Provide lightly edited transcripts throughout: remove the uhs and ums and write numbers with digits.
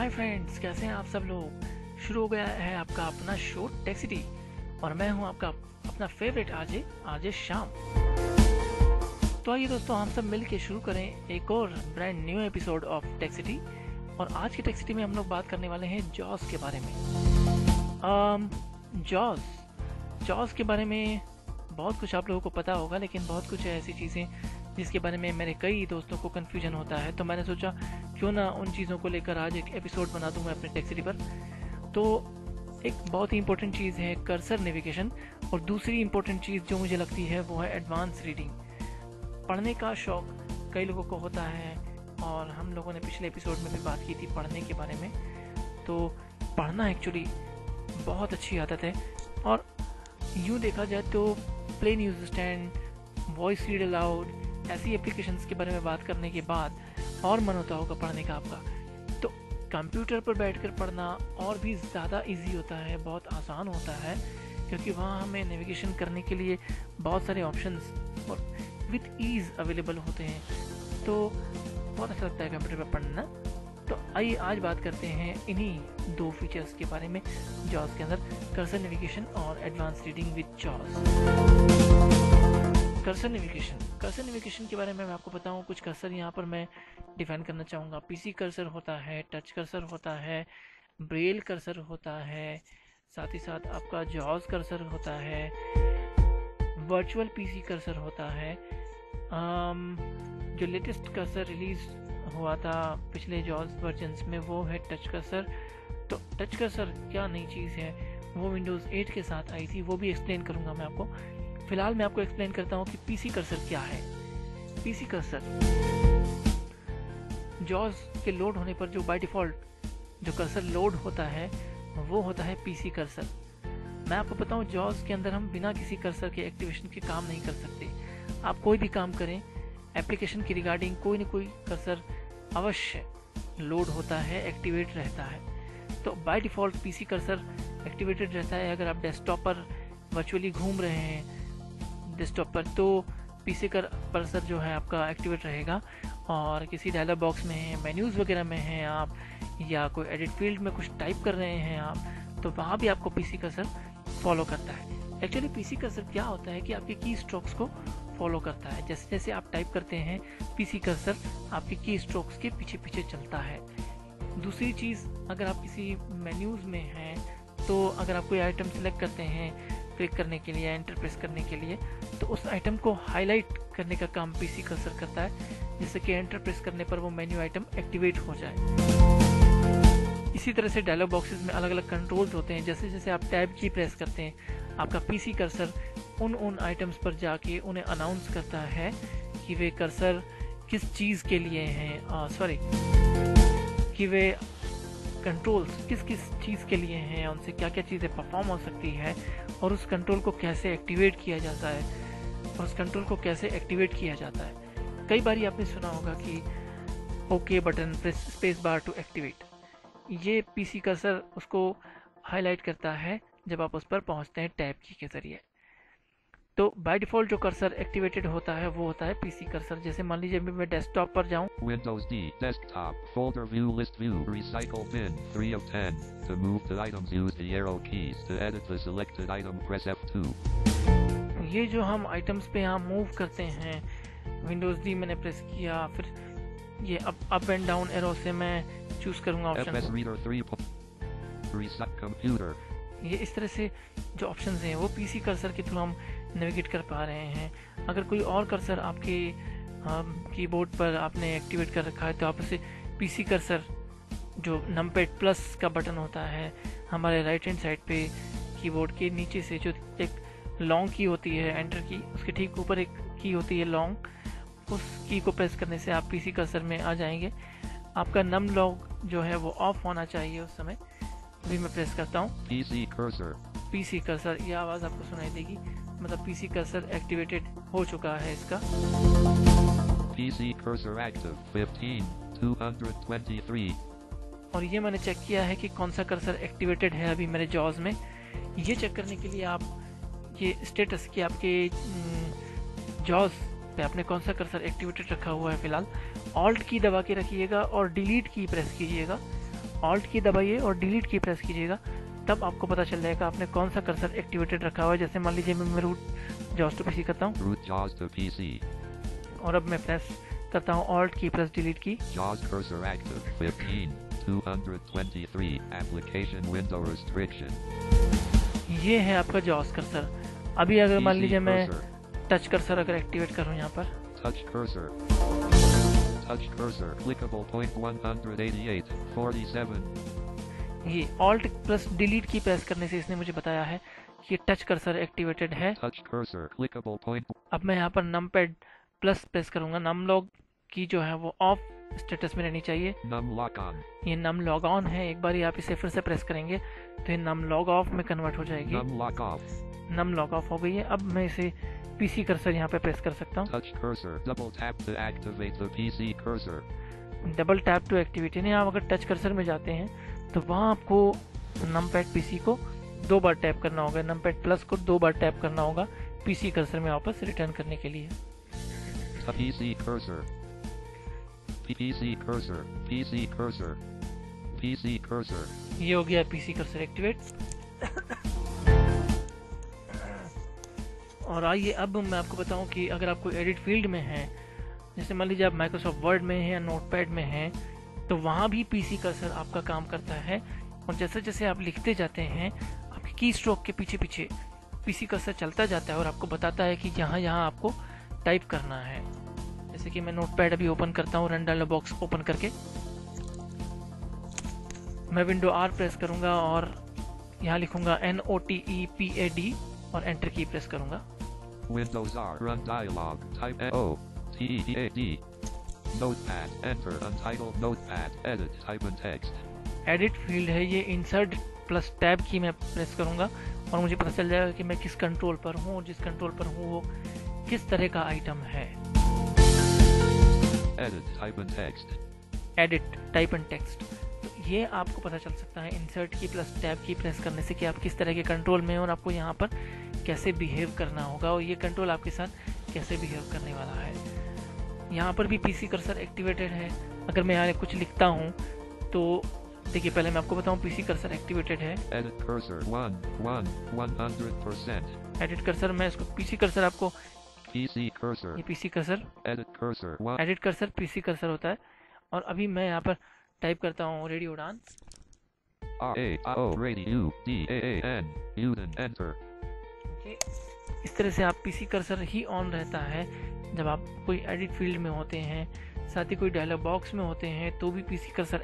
Hi friends, कैसे हैं आप सब लोग। शुरू हो गया है आपका अपना शो टेक सिटी और मैं हूं आपका अपना फेवरेट आरजे श्याम। तो आइए दोस्तों, हम सब मिल के शुरू करें एक और brand new episode of tech city. और आज की टेक सिटी में हम लोग बात करने वाले हैं जॉस के बारे में। जॉस के बारे में बहुत कुछ आप लोगों को पता होगा, लेकिन बहुत कुछ ऐसी चीज़ें जिसके बारे में मेरे कई दोस्तों को कन्फ्यूजन होता है। तो मैंने सोचा क्यों ना उन चीज़ों को लेकर आज एक एपिसोड बना दूं मैं अपने टेक सिटी पर। तो एक बहुत ही इंपॉर्टेंट चीज़ है कर्सर नेविगेशन, और दूसरी इंपॉर्टेंट चीज़ जो मुझे लगती है वो है एडवांस रीडिंग। पढ़ने का शौक कई लोगों को होता है और हम लोगों ने पिछले एपिसोड में भी बात की थी पढ़ने के बारे में। तो पढ़ना एक्चुअली बहुत अच्छी आदत है, और यूँ देखा जाए तो play news stand, voice read aloud, ऐसी एप्लीकेशंस के बारे में बात करने के बाद और मन होता होगा पढ़ने का आपका। तो कंप्यूटर पर बैठकर पढ़ना और भी ज़्यादा इजी होता है, बहुत आसान होता है, क्योंकि वहाँ हमें नेविगेशन करने के लिए बहुत सारे ऑप्शंस और विथ ईज़ अवेलेबल होते हैं। तो बहुत अच्छा लगता है कंप्यूटर पर पढ़ना। तो आइए आज बात करते हैं इन्हीं दो फीचर्स के बारे में जॉस के अंदर, कर्सर नेविगेशन और एडवांस रीडिंग विद जॉस। कर्सर नेविगेशन के बारे में मैं आपको बताऊं कुछ। कर्सर यहाँ पर मैं डिफाइन करना चाहूँगा। पीसी कर्सर होता है, टच कर्सर होता है, ब्रेल कर्सर होता है, साथ ही साथ आपका जॉस कर्सर होता है, वर्चुअल पीसी कर्सर होता है। जो लेटेस्ट कर्सर रिलीज हुआ था पिछले जॉस वर्जन्स में वो है टच कर्सर। तो टच कर्सर क्या नई चीज़ है, वो विंडोज़ 8 के साथ आई थी, वो भी एक्सप्लेन करूँगा मैं आपको। फिलहाल मैं आपको एक्सप्लेन करता हूँ कि पीसी कर्सर क्या है। पीसी कर्सर जॉस के लोड होने पर जो बाय डिफ़ॉल्ट जो कर्सर लोड होता है वो होता है पीसी कर्सर। मैं आपको बताऊँ जॉस के अंदर हम बिना किसी कर्सर के एक्टिवेशन के काम नहीं कर सकते। आप कोई भी काम करें एप्लीकेशन के रिगार्डिंग, कोई ना कोई कर्सर अवश्य लोड होता है, एक्टिवेट रहता है। तो by default PC cursor activated रहता है। अगर आप डेस्कटॉप पर वर्चुअली घूम रहे हैं डेस्कटॉप पर, तो पीसी कर्सर जो है आपका एक्टिवेट रहेगा। और किसी डायलॉग बॉक्स में है, मेन्यूज़ वगैरह में हैं आप, या कोई एडिट फील्ड में कुछ टाइप कर रहे हैं आप, तो वहाँ भी आपको पीसी कर्सर फॉलो करता है। एक्चुअली पीसी कर्सर क्या होता है कि आपके की स्ट्रोक्स को फॉलो करता है। जैसे जैसे आप टाइप करते हैं पीसी कर्सर आपके की स्ट्रोक्स के पीछे पीछे चलता है। दूसरी चीज़, अगर आप किसी मेन्यूज़ में हैं तो अगर आप कोई आइटम सेलेक्ट करते हैं क्लिक करने के लिए, एंटर प्रेस करने के लिए, तो उस आइटम को हाईलाइट करने का काम पीसी कर्सर करता है, जिससे कि एंटर प्रेस करने पर वो मेन्यू आइटम एक्टिवेट हो जाए। इसी तरह से डायलॉग बॉक्सेस में अलग अलग कंट्रोल्स होते हैं। जैसे जैसे आप टैब की प्रेस करते हैं आपका पीसी कर्सर उन आइटम्स पर जाके उन्हें अनाउंस करता है कि वे कर्सर किस चीज़ के लिए हैं, कि वे कंट्रोल्स किस किस चीज़ के लिए हैं, उनसे क्या क्या चीज़ें परफॉर्म हो सकती है, और उस कंट्रोल को कैसे एक्टिवेट किया जाता है, कई बार आपने सुना होगा कि okay button press space bar to activate. ये पीसी कर्सर उसको हाईलाइट करता है जब आप उस पर पहुंचते हैं टैब की के ज़रिए। तो बाय डिफ़ॉल्ट जो कर्सर एक्टिवेटेड होता है वो होता है पीसी कर्सर। जैसे मान लीजिए मैं डेस्कटॉप पर जाऊं, Windows D, desktop, folder view, list view, recycle bin, 3 of 10. To move the items, use the arrow keys. To edit the selected item, press F2. ये जो हम आइटम्स पे यहाँ मूव करते हैं, विंडोज़ डी मैंने प्रेस किया, फिर ये अप एंड डाउन एरो से मैं चूज करूँगा option FS Reader 3. Reset computer. ये इस तरह से जो ऑप्शंस हैं वो पीसी कर्सर के थ्रू हम नेविगेट कर पा रहे हैं। अगर कोई और कर्सर आपके कीबोर्ड पर आपने एक्टिवेट कर रखा है तो आप उसे पीसी कर्सर जो नंपैड प्लस का बटन होता है हमारे राइट हैंड साइड पे कीबोर्ड के नीचे से, जो एक लॉन्ग की होती है एंटर की, उसके ठीक ऊपर एक की होती है लॉन्ग, उस की को प्रेस करने से आप पीसी कर्सर में आ जाएंगे। आपका नम लॉग जो है वो ऑफ होना चाहिए उस समय। अभी मैं प्रेस करता हूँ पीसी कर्सर, ये आवाज़ आपको सुनाई देगी, मतलब पीसी कर्सर एक्टिवेटेड हो चुका है इसका। PC cursor active 15 223. और ये मैंने चेक किया है कि कौन सा कर्सर एक्टिवेटेड है अभी मेरे जॉज में। ये चेक करने के लिए आप ये स्टेटस कि आपके जॉज पे आपने कौन सा कर्सर एक्टिवेटेड रखा हुआ है, फिलहाल ऑल्ट की दबा के रखिएगा और डिलीट की प्रेस कीजिएगा। ऑल्ट की दबाइए और डिलीट की प्रेस कीजिएगा, तब आपको पता चल जाएगा आपने कौन सा कर्सर एक्टिवेटेड रखा हुआ है। जैसे मान लीजिए मैं रूट जॉस टू पीसी करता हूँ, Root JAWS to PC. और अब मैं प्रेस करता हूँ ऑल्ट की प्लस डिलीट की। JAWS cursor active. 15. 223. Application window restriction. ये है आपका जॉस कर्सर। अभी अगर मान PC लीजिए मैं cursor. टच कर्सर अगर एक्टिवेट करूँ यहाँ पर, Touch cursor. Touch cursor. Clickable point 188. 47. ये ऑल्ट प्लस डिलीट की प्रेस करने से इसने मुझे बताया है कि टच कर्सर एक्टिवेटेड है। Touch cursor. Clickable point. अब मैं यहाँ पर नमपैड प्लस प्रेस करूँगा। नम लॉग की जो है वो ऑफ स्टेटस में रहनी चाहिए। Num lock on. ये नम लॉग ऑन है, एक बार आप इसे फिर से प्रेस करेंगे तो ये नम लॉग ऑफ में कन्वर्ट हो जाएगी। Num lock off. Num lock off हो गई है। अब मैं इसे पीसी कर्सर यहाँ पे प्रेस कर सकता हूँ। Touch cursor. Double tap to activate the PC cursor. Double tap to activate, यानी आप अगर टच कर्सर में जाते हैं तो वहाँ आपको नमपैड पीसी को 2 बार टैप करना होगा, नमपैड प्लस को 2 बार टैप करना होगा पीसी कर्सर में वापस रिटर्न करने के लिए। PC cursor. PC cursor. PC cursor. PC cursor. ये हो गया पीसी कर्सर एक्टिवेट। और आइए अब मैं आपको बताऊं कि अगर आपको एडिट फील्ड में है, जैसे मान लीजिए आप माइक्रोसॉफ्ट वर्ड में हैं या नोटपैड में हैं, तो वहाँ भी पीसी कर्सर आपका काम करता है। और जैसे जैसे आप लिखते जाते हैं आपके की स्ट्रोक के पीछे पीछे पीसी कर्सर चलता जाता है और आपको बताता है कि यहाँ यहाँ आपको टाइप करना है। जैसे कि मैं नोटपैड अभी ओपन करता हूँ, रन डायलॉग बॉक्स ओपन करके मैं विंडो आर प्रेस करूँगा और यहाँ लिखूँगा NOTEPAD और एंटर की प्रेस करूँगा। Windows R. Run dialog. Type NOTEPAD. Notepad. Enter. Untitled Notepad. Edit. Type in text. Edit field है ये, इंसर्ट प्लस टैब की मैं प्रेस करूँगा और मुझे पता चल जाएगा कि मैं किस कंट्रोल पर हूँ और जिस कंट्रोल पर हूँ वो किस तरह का आइटम है। Edit. Type in text. Edit type and text, तो ये आपको पता चल सकता है इंसर्ट की प्लस टैब की प्रेस करने से कि आप किस तरह के कंट्रोल में हैं और आपको यहाँ पर कैसे बिहेव करना होगा और ये कंट्रोल आपके साथ कैसे बिहेव करने वाला है। यहाँ पर भी पीसी कर्सर एक्टिवेटेड है। अगर मैं यहाँ कुछ लिखता हूँ तो देखिए, पहले मैं आपको बताऊँ पीसी कर्सर एक्टिवेटेड है। Edit cursor 100%. एडिट कर्सर, मैं इसको पीसी कर्सर आपको, PC cursor. ये PC cursor, Edit cursor 1. Edit cursor PC cursor होता है। और अभी मैं यहाँ पर टाइप करता हूँ रेडियो उड़ान। RADIO radio DAAN. Uden. Enter. इस तरह से आप पीसी कर्सर ही ऑन रहता है जब आप कोई एडिट फील्ड में होते हैं, साथ ही कोई डायलॉग बॉक्स में होते हैं तो भी पीसी कर्सर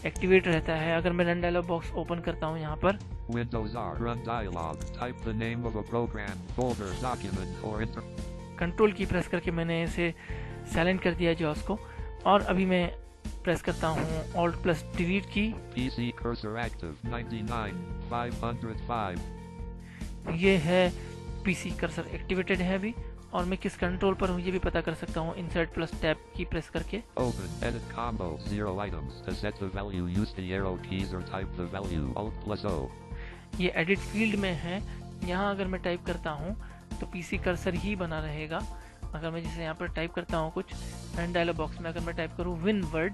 एक्टिवेट रहता है। अगर मैं रन डायलॉग बॉक्स ओपन करता हूँ यहाँ पर, Windows R. Run dialog. Type the name of a program, folder, document, or control की प्रेस करके मैंने इसे साइलेंट कर दिया जॉस को। और अभी मैं प्रेस करता हूँ ऑल्ट प्लस डिलीट की। PC cursor active 99 505. ये है पीसी कर्सर एक्टिवेटेड है अभी, और मैं किस कंट्रोल पर हूँ ये भी पता कर सकता हूँ इंसर्ट प्लस टैब की प्रेस करके। Open. Edit combo. 0 items. To set the value, use the arrow keys or type the value. Alt plus O. ये एडिट फील्ड में है। यहाँ अगर मैं टाइप करता हूँ तो पीसी कर्सर ही बना रहेगा। अगर मैं जैसे यहाँ पर टाइप करता हूँ कुछ, रन डायलॉग बॉक्स में अगर मैं टाइप करूँ विन वर्ड,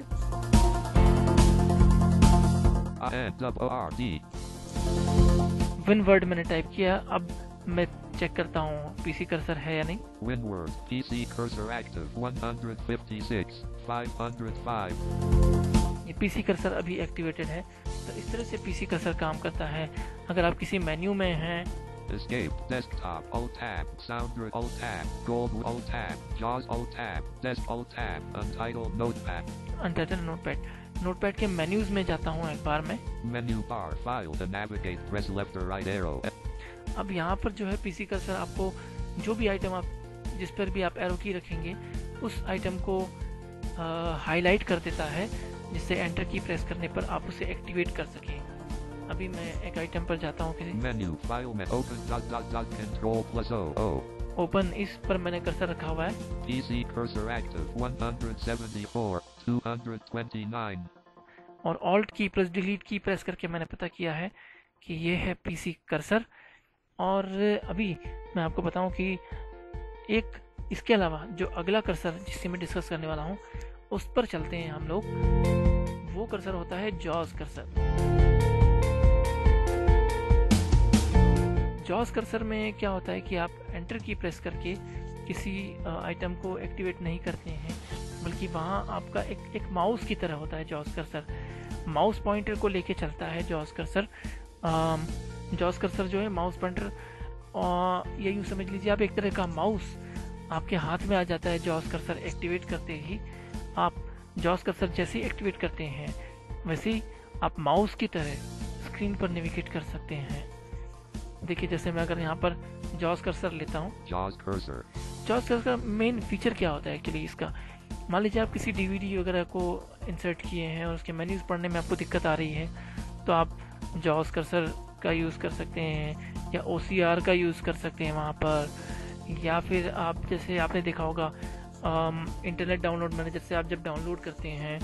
विन वर्ड मैंने टाइप किया। अब मैं चेक करता हूँ पीसी कर्सर है या नहीं। WinWord. PC cursor active 156 505. ये पीसी कर्सर अभी एक्टिवेटेड है। तो इस तरह से पीसी कर्सर काम करता है। अगर आप किसी मेन्यू में हैं, Escape. Desktop. Alt tab. Soundgrid. Alt tab. Gold. Alt tab. JAWS. Alt tab. Desk. Alt tab. Untitled Notepad. Untitled notepad, notepad के मेन्यूज में जाता हूँ एक बार मैं। Menu bar. File to navigate. Press left or right arrow. अब यहाँ पर जो है पीसी कर्सर आपको जो भी आइटम आप जिस पर भी आप एरो की रखेंगे उस आइटम को हाईलाइट कर देता है, जिससे एंटर की प्रेस करने पर आप उसे एक्टिवेट कर सकें। अभी मैं एक आइटम पर जाता हूँ किसी Menu. File में open. Control plus O. Open, इस पर मैंने कर्सर रखा हुआ है। PC cursor active 174 229. और ऑल्ट की प्लस डिलीट की प्रेस करके मैंने पता किया है कि ये है पीसी कर्सर। और अभी मैं आपको बताऊं कि एक इसके अलावा जो अगला कर्सर जिससे मैं डिस्कस करने वाला हूं उस पर चलते हैं हम लोग। वो कर्सर होता है जॉज कर्सर। जॉज कर्सर में क्या होता है कि आप एंटर की प्रेस करके किसी आइटम को एक्टिवेट नहीं करते हैं, बल्कि वहाँ आपका एक माउस की तरह होता है जॉज कर्सर। माउस पॉइंटर को लेके चलता है जॉज कर्सर। जॉज कर्सर जो है माउस पॉइंटर, ये यूँ समझ लीजिए आप एक तरह का माउस आपके हाथ में आ जाता है जॉज कर्सर एक्टिवेट करते ही। आप जॉज कर्सर जैसे ही एक्टिवेट करते हैं वैसे ही आप माउस की तरह स्क्रीन पर नेविगेट कर सकते हैं। देखिए जैसे मैं अगर यहाँ पर जॉज कर्सर लेता हूँ, जॉज कर्सर का मेन फीचर क्या होता है एक्चुअली इसका, मान लीजिए आप किसी डीवीडी वगैरह को इंसर्ट किए हैं और उसके मेन्यूज पढ़ने में आपको दिक्कत आ रही है, तो आप जॉज कर्सर का यूज़ कर सकते हैं या OCR का यूज़ कर सकते हैं वहाँ पर। या फिर आप जैसे आपने देखा होगा इंटरनेट डाउनलोड मैनेजर से आप जब डाउनलोड करते हैं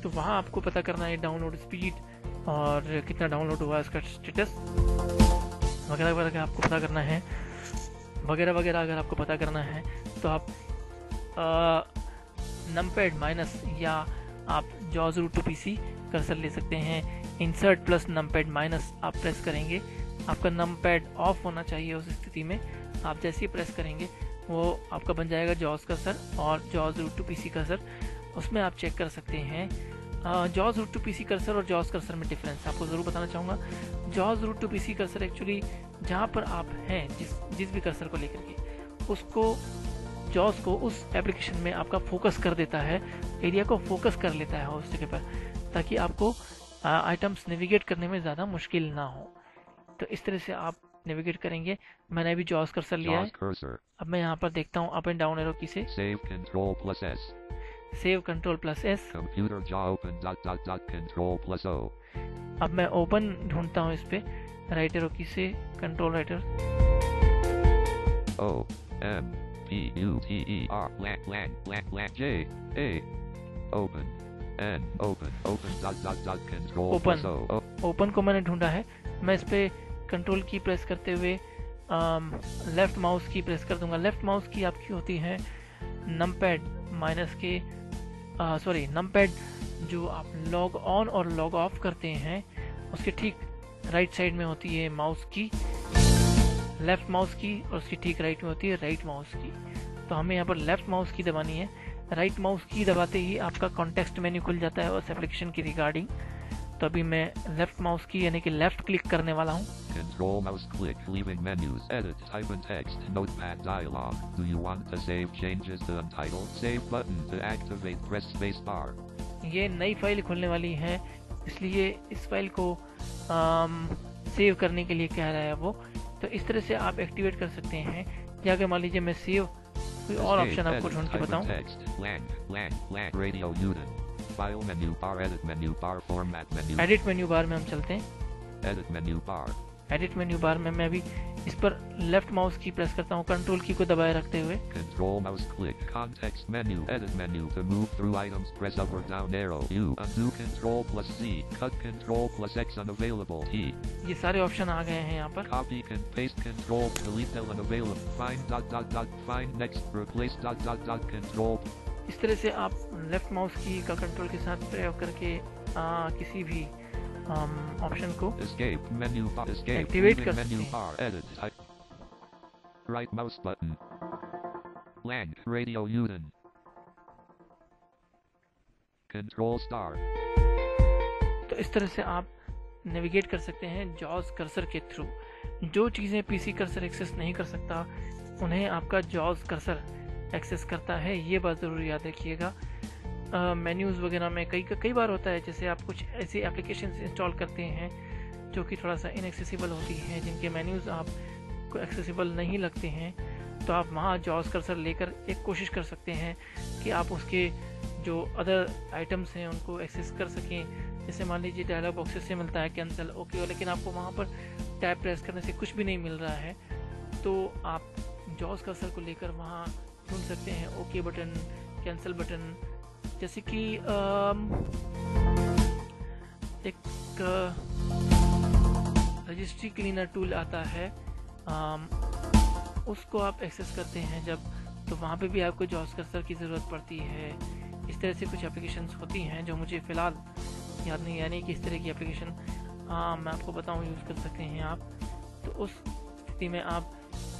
तो वहाँ आपको पता करना है डाउनलोड स्पीड और कितना डाउनलोड हुआ इसका स्टेटस वगैरह वगैरह आपको पता करना है, वगैरह अगर आपको पता करना है तो आप नमपैड माइनस या आप जॉज रूट टू PC कर्सर ले सकते हैं। इंसर्ट प्लस नमपैड माइनस आप प्रेस करेंगे, आपका नमपैड ऑफ होना चाहिए उस स्थिति में। आप जैसे ही प्रेस करेंगे वो आपका बन जाएगा जॉज कर्सर और जॉज रूट टू PC कर्सर। उसमें आप चेक कर सकते हैं जॉज रूट टू PC कर्सर और जॉज कर्सर में डिफरेंस आपको ज़रूर बताना चाहूँगा। जॉज route to PC cursor actually जहाँ पर आप हैं जिस भी कर्सर को लेकर के उसको जॉज को उस एप्लीकेशन में आपका फोकस कर देता है, एरिया को फोकस कर लेता है उस जगह पर, ताकि आपको आइटम्स नेविगेट करने में ज़्यादा मुश्किल ना हो। तो इस तरह से आप नेविगेट करेंगे। मैंने अभी जॉज कर्सर लिया है। अब मैं यहाँ पर देखता हूँ अप एंड डाउन एरो की से save control plus S। Computer jaw open control plus O। अब मैं ओपन ढूंढता हूँ इस पे राइट एरो की से कंट्रोल राइटर ओपन को मैंने ढूंढा है। मैं इस पे कंट्रोल की प्रेस करते हुए लेफ्ट माउस की प्रेस कर दूंगा। लेफ्ट माउस की आपकी होती है नमपैड माइनस के नमपैड जो आप लॉग ऑन और लॉग ऑफ करते हैं उसके ठीक राइट साइड में होती है माउस की लेफ्ट माउस की, और उसकी ठीक राइट में होती है राइट माउस की। तो हमें यहाँ पर लेफ्ट माउस की दबानी है। राइट माउस की दबाते ही आपका कॉन्टेक्स्ट मेन्यू खुल जाता है उस एप्लीकेशन की रिगार्डिंग। तो अभी मैं लेफ्ट माउस की यानी कि लेफ्ट क्लिक करने वाला हूँ। Control mouse click leaving menus edit type and text notepad dialog. Do you want to save changes to untitled? Save button to activate press space bar. ये नई फाइल खुलने वाली है इसलिए इस फाइल को सेव करने के लिए कह रहा है वो। तो इस तरह से आप एक्टिवेट कर सकते हैं। या अगर मान लीजिए मैं सेव कोई और ऑप्शन आपको ढूंढ के बताऊं। एडिट मेन्यू बार में हम चलते हैं। एडिट मेन्यू बार में मैं अभी इस पर लेफ्ट माउस की प्रेस करता हूँ कंट्रोल की को दबाए रखते हुए। Control mouse click context menu edit menu to move through items press up और down arrow you undo control plus C cut control plus X unavailable T। ये सारे ऑप्शन आ गए हैं यहाँ पर। Copy and paste control delete unavailable find dot dot dot find next replace dot dot dot control. इस तरह से आप लेफ्ट माउस की का कंट्रोल के साथ प्रयोग करके किसी भी ऑप्शन को एक्टिवेट कर सकते हैं। Right mouse button lang radio union control star. तो इस तरह से आप नेविगेट कर सकते हैं जॉज कर्सर के थ्रू। जो चीज़ें PC कर्सर एक्सेस नहीं कर सकता उन्हें आपका जॉज कर्सर एक्सेस करता है। ये बात ज़रूर याद रखिएगा। मेन्यूज़ वगैरह में कई बार होता है, जैसे आप कुछ ऐसी एप्लीकेशंस इंस्टॉल करते हैं जो कि थोड़ा सा इनएक्सेसिबल होती हैं, जिनके मेन्यूज़ आपको एक्सेसिबल नहीं लगते हैं, तो आप वहाँ जॉज कर्सर लेकर एक कोशिश कर सकते हैं कि आप उसके जो अदर आइटम्स हैं उनको एक्सेस कर सकें। जैसे मान लीजिए डायलॉग बॉक्सेस से मिलता है कैंसिल ओके, लेकिन आपको वहाँ पर टैब प्रेस करने से कुछ भी नहीं मिल रहा है, तो आप जॉज कर्सर को लेकर वहाँ ढूंढ सकते हैं ओके बटन, कैंसिल बटन। जैसे कि एक रजिस्ट्री क्लीनर टूल आता है, उसको आप एक्सेस करते हैं जब, तो वहाँ पे भी आपको जॉज कर्सर की ज़रूरत पड़ती है। इस तरह से कुछ एप्लीकेशंस होती हैं जो मुझे फ़िलहाल याद नहीं, यानी कि इस तरह की एप्लीकेशन मैं आपको बताऊँ यूज़ कर सकते हैं आप। तो उस स्थिति में आप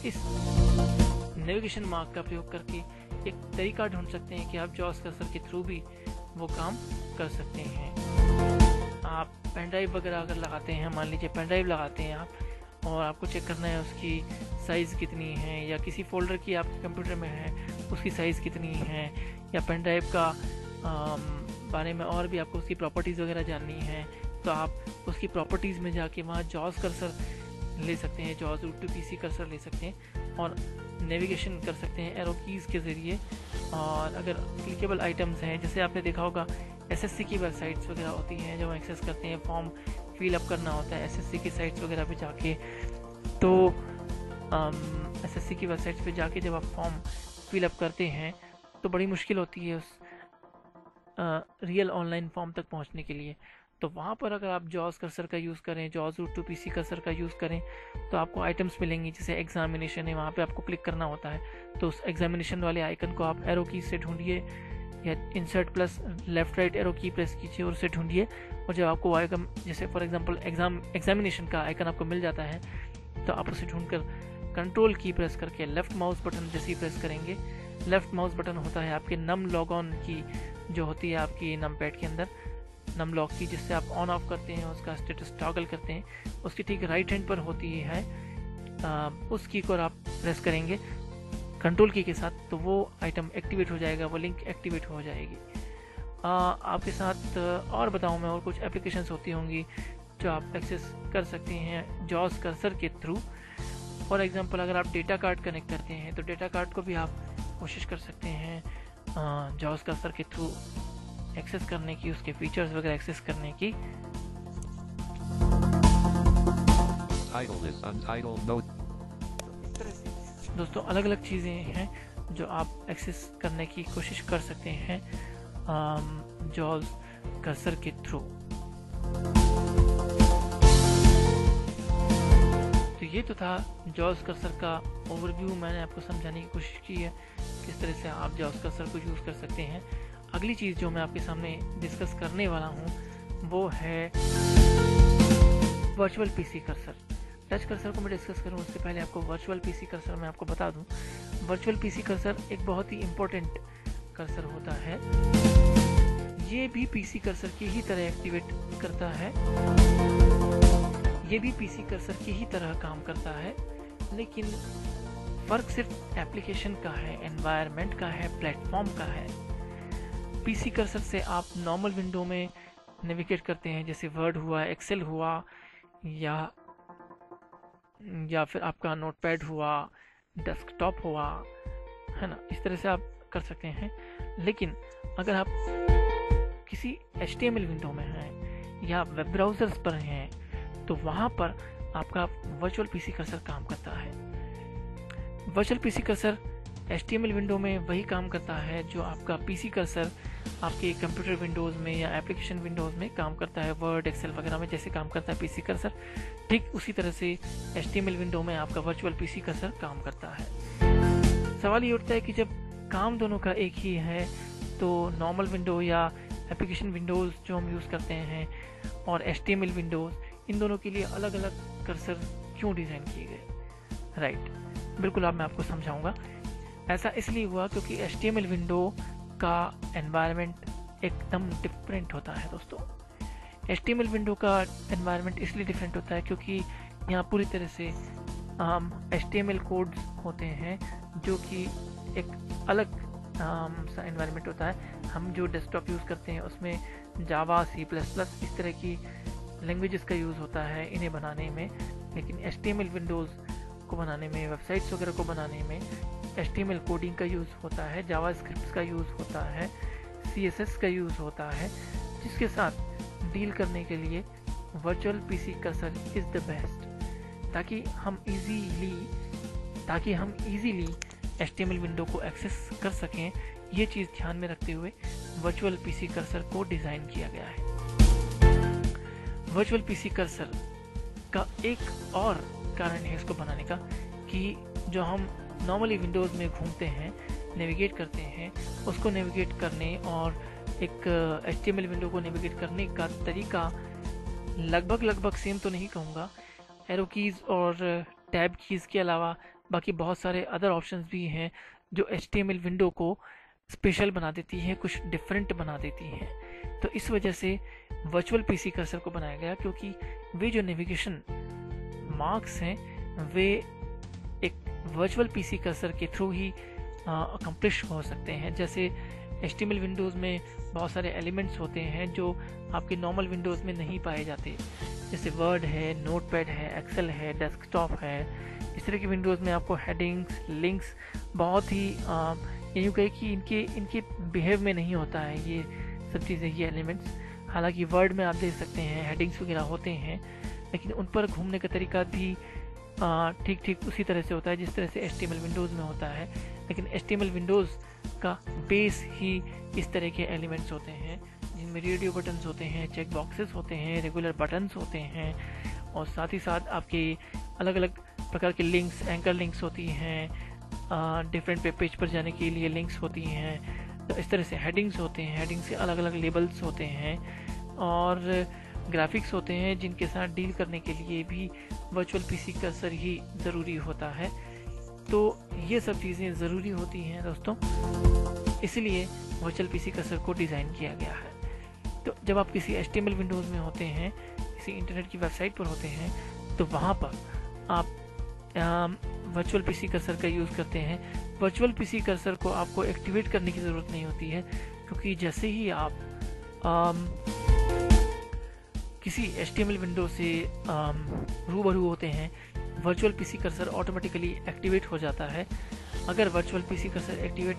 इस नेविगेशन मार्क का प्रयोग करके एक तरीका ढूंढ सकते हैं कि आप जॉस कर्सर के थ्रू भी वो काम कर सकते हैं। आप पेन ड्राइव वगैरह अगर लगाते हैं, मान लीजिए पेन ड्राइव लगाते हैं आप, और आपको चेक करना है उसकी साइज़ कितनी है, या किसी फोल्डर की आपके कंप्यूटर में है उसकी साइज़ कितनी है, या पेन ड्राइव का बारे में और भी आपको उसकी प्रॉपर्टीज़ वगैरह जाननी है, तो आप उसकी प्रॉपर्टीज़ में जाके वहाँ जॉस कर्सर ले सकते हैं, जॉस रूट टू पीसी कर्सर ले सकते हैं और नेविगेशन कर सकते हैं एरो कीज़ के ज़रिए। और अगर क्लिकेबल आइटम्स हैं, जैसे आपने देखा होगा एसएससी की वेबसाइट्स वगैरह होती हैं जो एक्सेस करते हैं, फॉर्म फिल अप करना होता है एसएससी की साइट्स वगैरह पे जाके, तो एसएससी की वेबसाइट्स पे जाके जब आप फॉर्म फिल अप करते हैं तो बड़ी मुश्किल होती है उस रियल ऑनलाइन फॉर्म तक पहुंचने के लिए। तो वहाँ पर अगर आप जॉस कर्सर का यूज़ करें, जॉस रूट टू पीसी कर्सर का यूज़ करें, तो आपको आइटम्स मिलेंगी। जैसे एग्जामिनेशन है, वहाँ पे आपको क्लिक करना होता है, तो उस एग्जामिनेशन वाले आइकन को आप एरो की से ढूंढिए, या insert plus left right arrow key press कीजिए और उसे ढूंढिए, और जब आपको आइकन, जैसे फॉर एग्जांपल एग्जामिनेशन का आइकन आपको मिल जाता है, तो आप उसे ढूंढकर कंट्रोल की प्रेस करके लेफ्ट माउस बटन जैसे ही प्रेस करेंगे, लेफ्ट माउस बटन होता है आपके नम लॉग ऑन की जो होती है आपकी नम पैड के अंदर, नम लॉक की, जिससे आप ऑन ऑफ करते हैं, उसका स्टेटस टॉगल करते हैं, उसकी ठीक राइट हैंड पर होती है, उस की को आप प्रेस करेंगे कंट्रोल की के साथ, तो वो आइटम एक्टिवेट हो जाएगा, वो लिंक एक्टिवेट हो जाएगी। आपके साथ और बताऊं मैं, और कुछ एप्लीकेशंस होती होंगी जो आप एक्सेस कर सकते हैं जॉस कर्सर के थ्रू। फॉर एग्जांपल अगर आप डेटा कार्ड कनेक्ट करते हैं तो डेटा कार्ड को भी आप कोशिश कर सकते हैं जॉस कर्सर के थ्रू एक्सेस करने की, उसके फीचर्स वगैरह एक्सेस करने की। दोस्तों अलग अलग चीज़ें हैं जो आप एक्सेस करने की कोशिश कर सकते हैं जॉस कर्सर के थ्रू। तो ये तो था जॉस कर्सर का ओवरव्यू, मैंने आपको समझाने की कोशिश की है किस तरह से आप जॉस कर्सर को यूज़ कर सकते हैं। अगली चीज़ जो मैं आपके सामने डिस्कस करने वाला हूँ वो है virtual PC cursor. Touch cursor को मैं डिस्कस करूँ उससे पहले आपको वर्चुअल पीसी कर्सर मैं आपको बता दूँ। वर्चुअल पीसी कर्सर एक बहुत ही इम्पोर्टेंट कर्सर होता है। ये भी पीसी कर्सर की ही तरह एक्टिवेट करता है, ये भी पीसी कर्सर की ही तरह काम करता है, लेकिन फ़र्क सिर्फ एप्लीकेशन का है, एनवायरनमेंट का है, प्लेटफॉर्म का है। पीसी कर्सर से आप नॉर्मल विंडो में नेविगेट करते हैं, जैसे वर्ड हुआ, एक्सेल हुआ, या फिर आपका नोटपैड हुआ, डेस्कटॉप हुआ, है ना, इस तरह से आप कर सकते हैं। लेकिन अगर आप किसी HTML विंडो में हैं या वेब ब्राउज़र्स पर हैं तो वहाँ पर आपका वर्चुअल पीसी कर्सर काम करता है। Virtual PC cursor HTML window में वही काम करता है जो आपका पीसी कर्सर आपके कंप्यूटर विंडोज़ में या एप्लीकेशन विंडोज़ में काम करता है, वर्ड, एक्सेल वगैरह में जैसे काम करता है पीसी कर्सर, ठीक उसी तरह से HTML विंडो में आपका वर्चुअल पीसी कर्सर काम करता है। सवाल ये उठता है कि जब काम दोनों का एक ही है तो नॉर्मल विंडो या एप्लीकेशन विंडोज़ जो हम यूज़ करते हैं और HTML विंडोज़, इन दोनों के लिए अलग अलग कर्सर क्यों डिज़ाइन किए गए? राइट, बिल्कुल अब मैं आपको समझाऊंगा। ऐसा इसलिए हुआ क्योंकि HTML विंडो का एनवायरनमेंट एकदम डिफरेंट होता है दोस्तों। HTML विंडो का एनवायरनमेंट इसलिए डिफरेंट होता है क्योंकि यहाँ पूरी तरह से HTML कोड्स होते हैं जो कि एक अलग सा एनवायरनमेंट होता है। हम जो डेस्कटॉप यूज़ करते हैं उसमें जावा, C++ इस तरह की लैंग्वेजेस का यूज़ होता है इन्हें बनाने में, लेकिन HTML विंडोज़ को बनाने में, वेबसाइट्स वगैरह को बनाने में HTML कोडिंग का यूज़ होता है, जावा स्क्रिप्ट का यूज़ होता है, CSS का यूज़ होता है, जिसके साथ डील करने के लिए virtual PC cursor is the best, ताकि हम इजीली HTML विंडो को एक्सेस कर सकें। ये चीज़ ध्यान में रखते हुए वर्चुअल पीसी कर्सर को डिज़ाइन किया गया है। वर्चुअल पीसी कर्सर का एक और कारण है इसको बनाने का कि जो हम नॉर्मली विंडोज़ में घूमते हैं नेविगेट करते हैं उसको नेविगेट करने और एक HTML विंडो को नेविगेट करने का तरीका लगभग सेम तो नहीं कहूँगा। एरो कीज़ और टैब कीज़ के अलावा बाकी बहुत सारे अदर ऑप्शंस भी हैं जो HTML विंडो को स्पेशल बना देती है, कुछ डिफरेंट बना देती हैं। तो इस वजह से वर्चुअल पीसी कर्सर को बनाया गया, क्योंकि वे जो नेविगेशन मार्क्स हैं वे एक वर्चुअल पीसी कर्सर के थ्रू ही अकम्प्लिश हो सकते हैं। जैसे HTML विंडोज़ में बहुत सारे एलिमेंट्स होते हैं जो आपके नॉर्मल विंडोज़ में नहीं पाए जाते, जैसे वर्ड है, नोटपैड है, एक्सेल है, डेस्कटॉप है। इस तरह की विंडोज़ में आपको हेडिंग्स, लिंक्स बहुत ही यूँ कहे कि इनके बिहेव में नहीं होता है ये सब चीज़ें, ये एलिमेंट्स। हालांकि वर्ड में आप देख सकते हैं हेडिंग्स वगैरह होते हैं, लेकिन उन पर घूमने का तरीका भी ठीक उसी तरह से होता है जिस तरह से HTML विंडोज़ में होता है। लेकिन HTML विंडोज़ का बेस ही इस तरह के एलिमेंट्स होते हैं जिनमें रेडियो बटन्स होते हैं, चेक बॉक्सेस होते हैं, रेगुलर बटन्स होते हैं, और साथ ही साथ आपके अलग अलग प्रकार के लिंक्स, एंकर लिंक्स होती हैं, डिफरेंट वेब पेज पर जाने के लिए लिंक्स होती हैं। तो इस तरह से हेडिंग्स होते हैं, हेडिंग्स के अलग अलग लेबल्स होते हैं, और ग्राफिक्स होते हैं जिनके साथ डील करने के लिए भी वर्चुअल पीसी कर्सर ही ज़रूरी होता है। तो ये सब चीज़ें ज़रूरी होती हैं दोस्तों, इसलिए वर्चुअल पीसी कर्सर को डिज़ाइन किया गया है। तो जब आप किसी HTML विंडोज़ में होते हैं, किसी इंटरनेट की वेबसाइट पर होते हैं, तो वहाँ पर आप वर्चुअल पीसी कर्सर का यूज़ करते हैं। वर्चुअल पीसी कर्सर को आपको एक्टिवेट करने की ज़रूरत नहीं होती है, क्योंकि जैसे ही आप किसी HTML विंडो से रूबरू होते हैं, virtual PC cursor automatically activate हो जाता है। अगर वर्चुअल पीसी कर्सर एक्टिवेट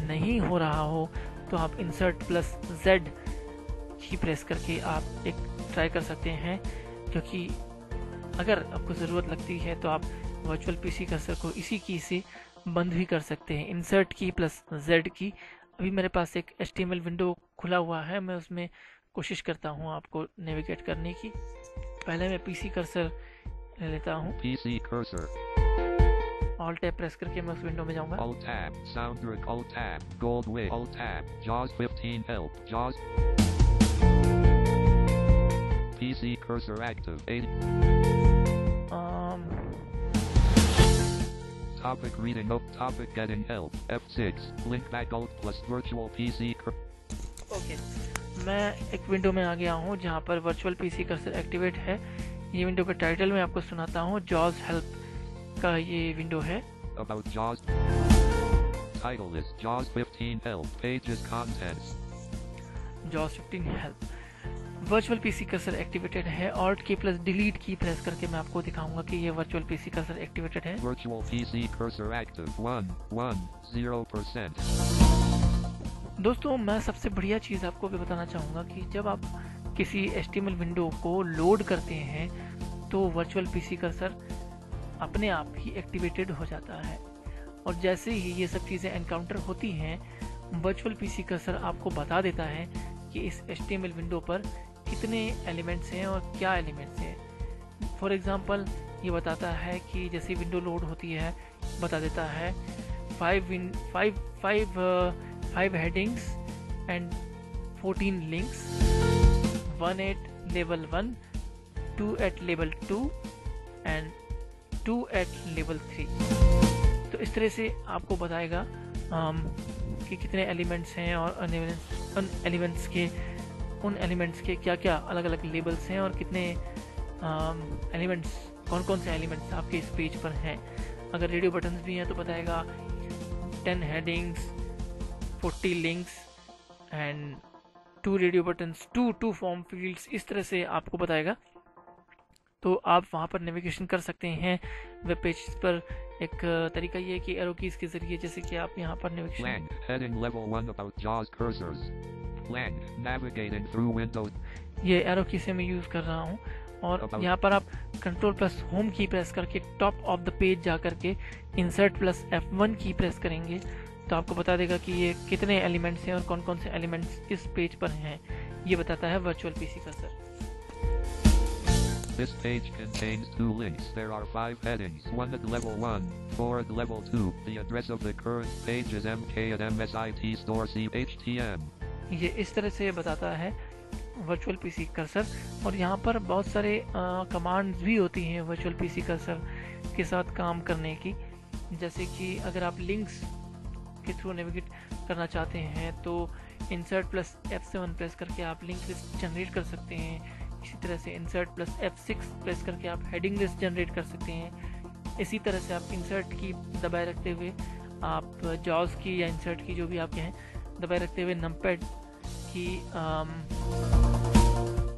नहीं हो रहा हो तो आप Insert+Z की प्रेस करके आप एक ट्राई कर सकते हैं, क्योंकि अगर आपको ज़रूरत लगती है तो आप वर्चुअल पीसी कर्सर को इसी की से बंद भी कर सकते हैं, Insert की प्लस Z की। अभी मेरे पास एक HTML विंडो खुला हुआ है, मैं उसमें कोशिश करता हूँ आपको नेविगेट करने की। पहले मैं पीसी कर्सर ले लेता हूँ, PC cursor. Alt tab press करके मैं उस विंडो में जाऊँगा। Alt tab. Soundtrack. Alt tab. Goldwig. Alt tab. JAWS 15 help. JAWS. PC cursor active. 8. Topic reading up. Topic getting help. F6. Link back Alt plus virtual PC. Okay, मैं एक window में आ गया हूँ जहाँ पर वर्चुअल पीसी कर्सर एक्टिवेट है। ये window का टाइटल मैं आपको सुनाता हूँ, JAWS हेल्प का ये विंडो है। About JAWS. Title is JAWS 15 help. Pages contents. JAWS 15 help. Virtual PC cursor activated है। Alt की प्लस डिलीट की प्रेस करके मैं आपको दिखाऊंगा कि ये वर्चुअल पीसी कर्सर एक्टिवेटेड है। Virtual PC cursor active 110%. दोस्तों, मैं सबसे बढ़िया चीज़ आपको भी बताना चाहूँगा कि जब आप किसी HTML विंडो को लोड करते हैं तो वर्चुअल पीसी कर्सर अपने आप ही एक्टिवेटेड हो जाता है, और जैसे ही ये सब चीज़ें एनकाउंटर होती हैं, वर्चुअल पीसी कर्सर आपको बता देता है कि इस HTML विंडो पर कितने एलिमेंट्स हैं और क्या एलिमेंट्स हैं। फॉर एग्ज़ाम्पल ये बताता है कि जैसे विंडो लोड होती है, बता देता है 5 headings and 14 links, 1 at level 1, 2 at level 2 and 2 at level 3। तो इस तरह से आपको बताएगा कि कितने एलिमेंट्स हैं और उन एलिमेंट्स के क्या क्या अलग अलग लेबल्स हैं और कितने एलिमेंट्स, कौन कौन से एलिमेंट्स आपके इस पेज पर हैं। अगर रेडियो बटन्स भी हैं तो बताएगा 10 headings, 40 links and 2 radio buttons, 2 form fields, इस तरह से आपको बताएगा। तो आप वहाँ पर नेविगेशन कर सकते हैं वेब पेज पर। एक तरीका ये है कि एरो कीज के जरिए, जैसे कि आप यहाँ पर navigation Lang, heading level 1 about JAWS cursors. Lang, navigating through Windows. ये एरो की से मैं यूज़ कर रहा हूँ, और यहाँ पर आप कंट्रोल प्लस होम की प्रेस करके टॉप ऑफ द पेज जा करके इंसर्ट प्लस F1 की प्रेस करेंगे तो आपको बता देगा कि ये कितने एलिमेंट्स हैं और कौन कौन से एलिमेंट्स इस पेज पर हैं। ये बताता है virtual PC cursor. This page contains 2 links. There are 5 headings, 1 at level 1, 4 at level 2. The address of the current page is mk@msit store chtm. ये इस तरह से बताता है वर्चुअल पीसी कर्सर, और यहाँ पर बहुत सारे कमांड्स भी होती हैं वर्चुअल पीसी कर्सर के साथ काम करने की। जैसे कि अगर आप लिंक्स के थ्रू नेविगेट करना चाहते हैं तो इंसर्ट प्लस F7 प्रेस करके आप लिंक लिस्ट जनरेट कर सकते हैं। इसी तरह से इंसर्ट प्लस F6 प्रेस करके आप हेडिंग लिस्ट जनरेट कर सकते हैं। इसी तरह से आप इंसर्ट की दबाए रखते हुए आप जॉज की या इंसर्ट की जो भी आप कहें दबाए रखते हुए नंपैड की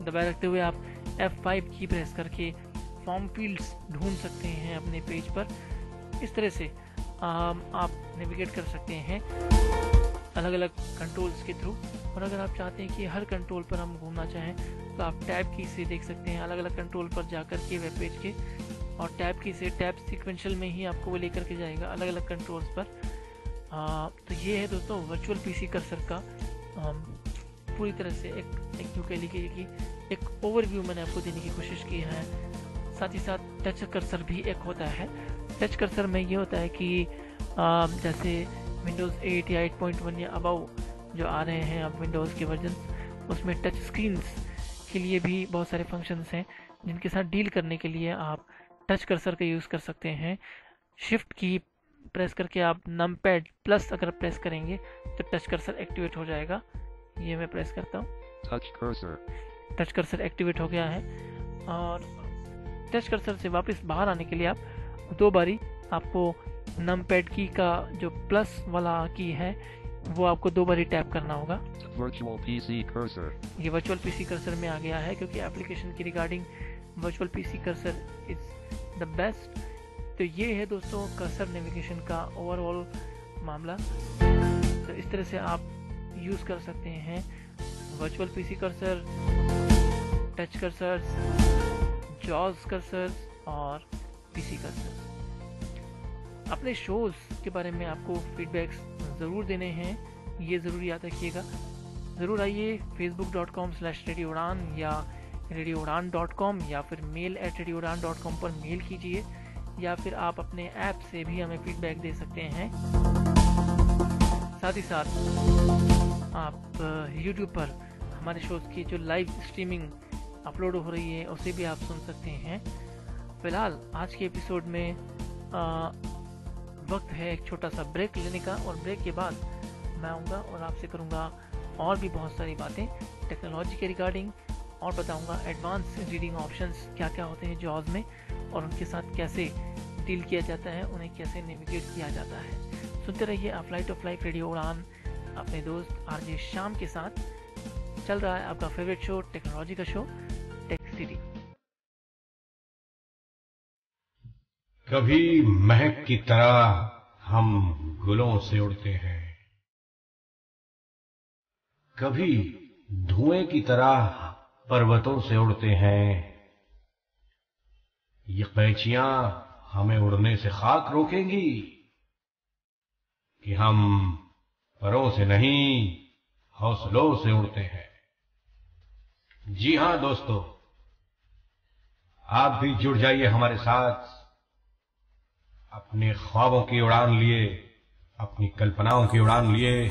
दबाए रखते हुए आप F5 की प्रेस करके फॉर्म फील्ड्स ढूंढ सकते हैं अपने पेज पर। इस तरह से आप नेविगेट कर सकते हैं अलग अलग कंट्रोल्स के थ्रू। और अगर आप चाहते हैं कि हर कंट्रोल पर हम घूमना चाहें तो आप टैब की से देख सकते हैं अलग अलग कंट्रोल पर जाकर के वेब पेज के, और टैब की से टैब सीक्वेंशियल में ही आपको वो लेकर के जाएगा अलग अलग कंट्रोल्स पर। तो ये है दोस्तों वर्चुअल पीसी कर्सर का पूरी तरह से एक यूँ कह लीजिए कि एक ओवरव्यू मैंने आपको देने की कोशिश की है। साथ ही साथ टच कर्सर भी एक होता है। टच कर्सर में ये होता है कि जैसे विंडोज़ 8 या 8.1 या अबव जो आ रहे हैं अब विंडोज़ के वर्जन, उसमें टच स्क्रीन्स के लिए भी बहुत सारे फंक्शंस हैं जिनके साथ डील करने के लिए आप टच कर्सर का यूज़ कर सकते हैं। शिफ्ट की प्रेस करके आप नमपैड प्लस अगर प्रेस करेंगे तो टच कर्सर एक्टिवेट हो जाएगा। ये मैं प्रेस करता हूँ, टच कर्सर एक्टिवेट हो गया है। और टच कर्सर से वापस बाहर आने के लिए आप 2 बारी आपको नमपैड की का जो प्लस वाला की है वो आपको 2 बारी टैप करना होगा। वर्चुअल पीसी कर्सर, ये वर्चुअल पीसी कर्सर में आ गया है क्योंकि एप्लीकेशन की regarding virtual PC cursor is the best. तो ये है दोस्तों कर्सर नेविगेशन का ओवरऑल मामला। तो इस तरह से आप यूज़ कर सकते हैं virtual PC cursor, touch cursor, jaws cursor और पीसी कर्सर। अपने शोज़ के बारे में आपको फीडबैक्स ज़रूर देने हैं, ये ज़रूर याद रखिएगा। ज़रूर आइए facebook.com/radioudan या radioudan.com या फिर mail@radioudan.com पर मेल कीजिए, या फिर आप अपने ऐप से भी हमें फीडबैक दे सकते हैं। साथ ही साथ आप YouTube पर हमारे शोज़ की जो लाइव स्ट्रीमिंग अपलोड हो रही है उसे भी आप सुन सकते हैं। फिलहाल आज के एपिसोड में वक्त है एक छोटा सा ब्रेक लेने का, और ब्रेक के बाद मैं आऊँगा और आपसे करूँगा और भी बहुत सारी बातें टेक्नोलॉजी के रिगार्डिंग, और बताऊँगा एडवांस रीडिंग ऑप्शंस क्या क्या होते हैं जॉज में और उनके साथ कैसे डील किया जाता है, उन्हें कैसे नेविगेट किया जाता है। सुनते रहिए a flight of life radio उड़ान अपने दोस्त आरजे शाम के साथ। चल रहा है आपका फेवरेट शो, टेक्नोलॉजी का शो टेक सिटी। कभी महक की तरह हम गुलों से उड़ते हैं, कभी धुएं की तरह पर्वतों से उड़ते हैं। ये कैचियां हमें उड़ने से खाक रोकेंगी कि हम परों से नहीं हौसलों से उड़ते हैं। जी हां दोस्तों, आप भी जुड़ जाइए हमारे साथ अपने ख्वाबों की उड़ान लिए, अपनी कल्पनाओं की उड़ान लिए,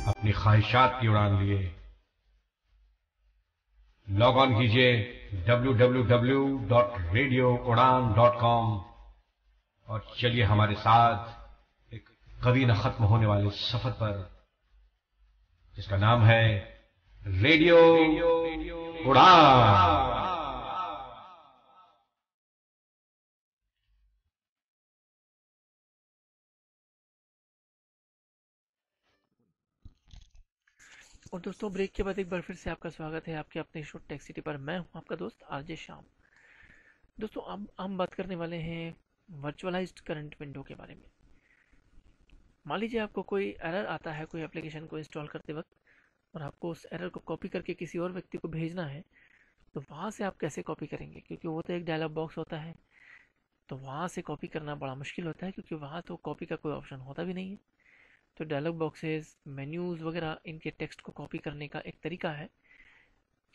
अपनी ख्वाहिशात की उड़ान लिए। लॉग ऑन कीजिए www.radioudan.com और चलिए हमारे साथ एक कभी न खत्म होने वाले सफर पर, जिसका नाम है रेडियो उड़ान। और दोस्तों ब्रेक के बाद एक बार फिर से आपका स्वागत है आपके अपने शो टेक सिटी पर। मैं हूं आपका दोस्त आरजे शाम। दोस्तों अब हम बात करने वाले हैं वर्चुअलाइज्ड करंट विंडो के बारे में। मान लीजिए आपको कोई एरर आता है कोई एप्लीकेशन को इंस्टॉल करते वक्त, और आपको उस एरर को कॉपी करके किसी और व्यक्ति को भेजना है, तो वहाँ से आप कैसे कॉपी करेंगे? क्योंकि वो तो एक डायलॉग बॉक्स होता है, तो वहाँ से कॉपी करना बड़ा मुश्किल होता है क्योंकि वहाँ तो कॉपी का कोई ऑप्शन होता भी नहीं है। तो डायलॉग बॉक्सेस, मेन्यूज़ वगैरह, इनके टेक्स्ट को कॉपी करने का एक तरीका है